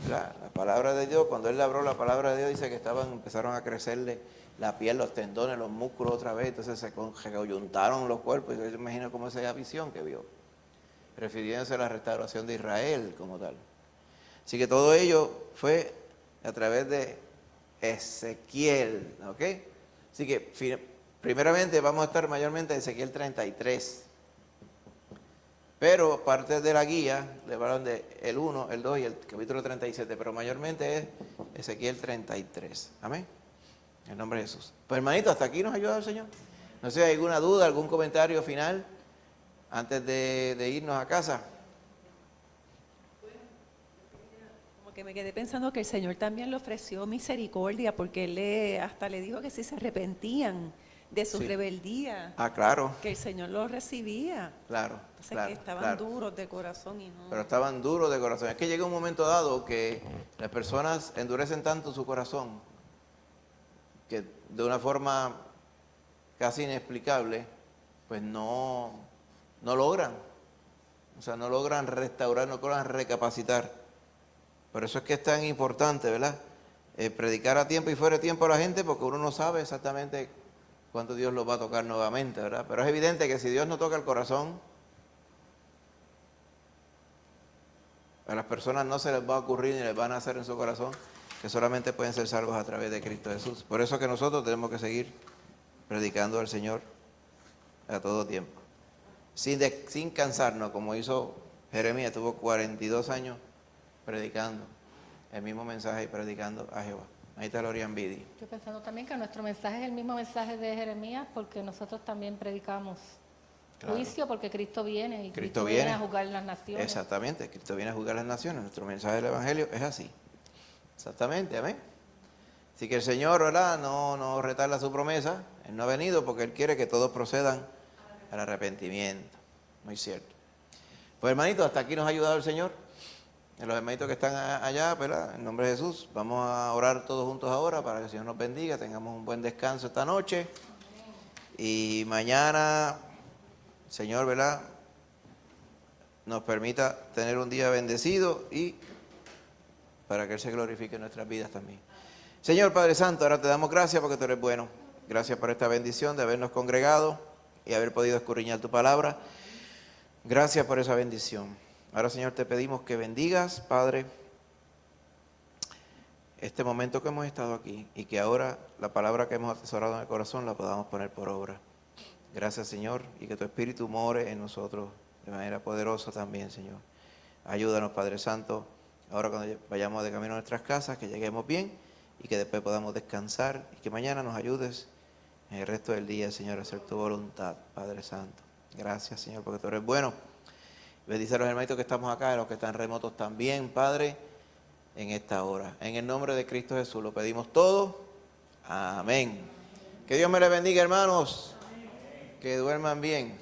la palabra de Dios, cuando él le habló la palabra de Dios, dice que empezaron a crecerle la piel, los tendones, los músculos otra vez, entonces se coyuntaron los cuerpos. Y yo imagino cómo es esa visión que vio, refiriéndose a la restauración de Israel como tal. Así que todo ello fue a través de Ezequiel, ¿ok? Así que primeramente vamos a estar mayormente en Ezequiel 33. Pero parte de la guía le hablan de el 1, el 2 y el capítulo 37, pero mayormente es Ezequiel 33. Amén. En el nombre de Jesús. Pues hermanito, hasta aquí nos ayuda el Señor. No sé si hay alguna duda, algún comentario final antes de irnos a casa. Como que me quedé pensando que el Señor también le ofreció misericordia, porque él hasta le dijo que si se arrepentían, de su Sí. rebeldía, Ah, claro, que el Señor los recibía. claro, Entonces claro, que estaban claro. duros de corazón y no. Pero estaban duros de corazón. Es que llega un momento dado que las personas endurecen tanto su corazón que de una forma casi inexplicable, pues no logran. O sea, no logran restaurar, no logran recapacitar. Por eso es que es tan importante, ¿verdad? Predicar a tiempo y fuera de tiempo a la gente, porque uno no sabe exactamente cuándo Dios los va a tocar nuevamente, ¿verdad? Pero es evidente que si Dios no toca el corazón, a las personas no se les va a ocurrir ni les van a hacer en su corazón que solamente pueden ser salvos a través de Cristo Jesús. Por eso que nosotros tenemos que seguir predicando al Señor a todo tiempo. Sin cansarnos, como hizo Jeremías, tuvo 42 años predicando el mismo mensaje y predicando a Jehová. Ahí está Lorian Bidi. Yo pensando también que nuestro mensaje es el mismo mensaje de Jeremías, porque nosotros también predicamos Claro. juicio, porque Cristo viene y Cristo Cristo viene viene. a juzgar las naciones. Exactamente, Cristo viene a juzgar las naciones. Nuestro mensaje del Evangelio es así. Exactamente, amén. Así que el Señor, ¿verdad? No retarda su promesa. Él no ha venido porque Él quiere que todos procedan al arrepentimiento. Muy cierto. Pues hermanitos, hasta aquí nos ha ayudado el Señor. Los hermanitos que están allá, ¿verdad? En nombre de Jesús, vamos a orar todos juntos ahora para que el Señor nos bendiga, tengamos un buen descanso esta noche. Y mañana, Señor, ¿verdad? Nos permita tener un día bendecido y para que Él se glorifique en nuestras vidas también. Señor Padre Santo, ahora te damos gracias porque tú eres bueno. Gracias por esta bendición de habernos congregado y haber podido escudriñar tu palabra. Gracias por esa bendición. Ahora, Señor, te pedimos que bendigas, Padre, este momento que hemos estado aquí y que ahora la palabra que hemos atesorado en el corazón la podamos poner por obra. Gracias, Señor, y que tu Espíritu more en nosotros de manera poderosa también, Señor. Ayúdanos, Padre Santo, ahora cuando vayamos de camino a nuestras casas, que lleguemos bien y que después podamos descansar y que mañana nos ayudes en el resto del día, Señor, a hacer tu voluntad, Padre Santo. Gracias, Señor, porque tú eres bueno. Bendice a los hermanitos que estamos acá, a los que están remotos también, Padre, en esta hora. En el nombre de Cristo Jesús lo pedimos todo. Amén. Que Dios me les bendiga, hermanos. Que duerman bien.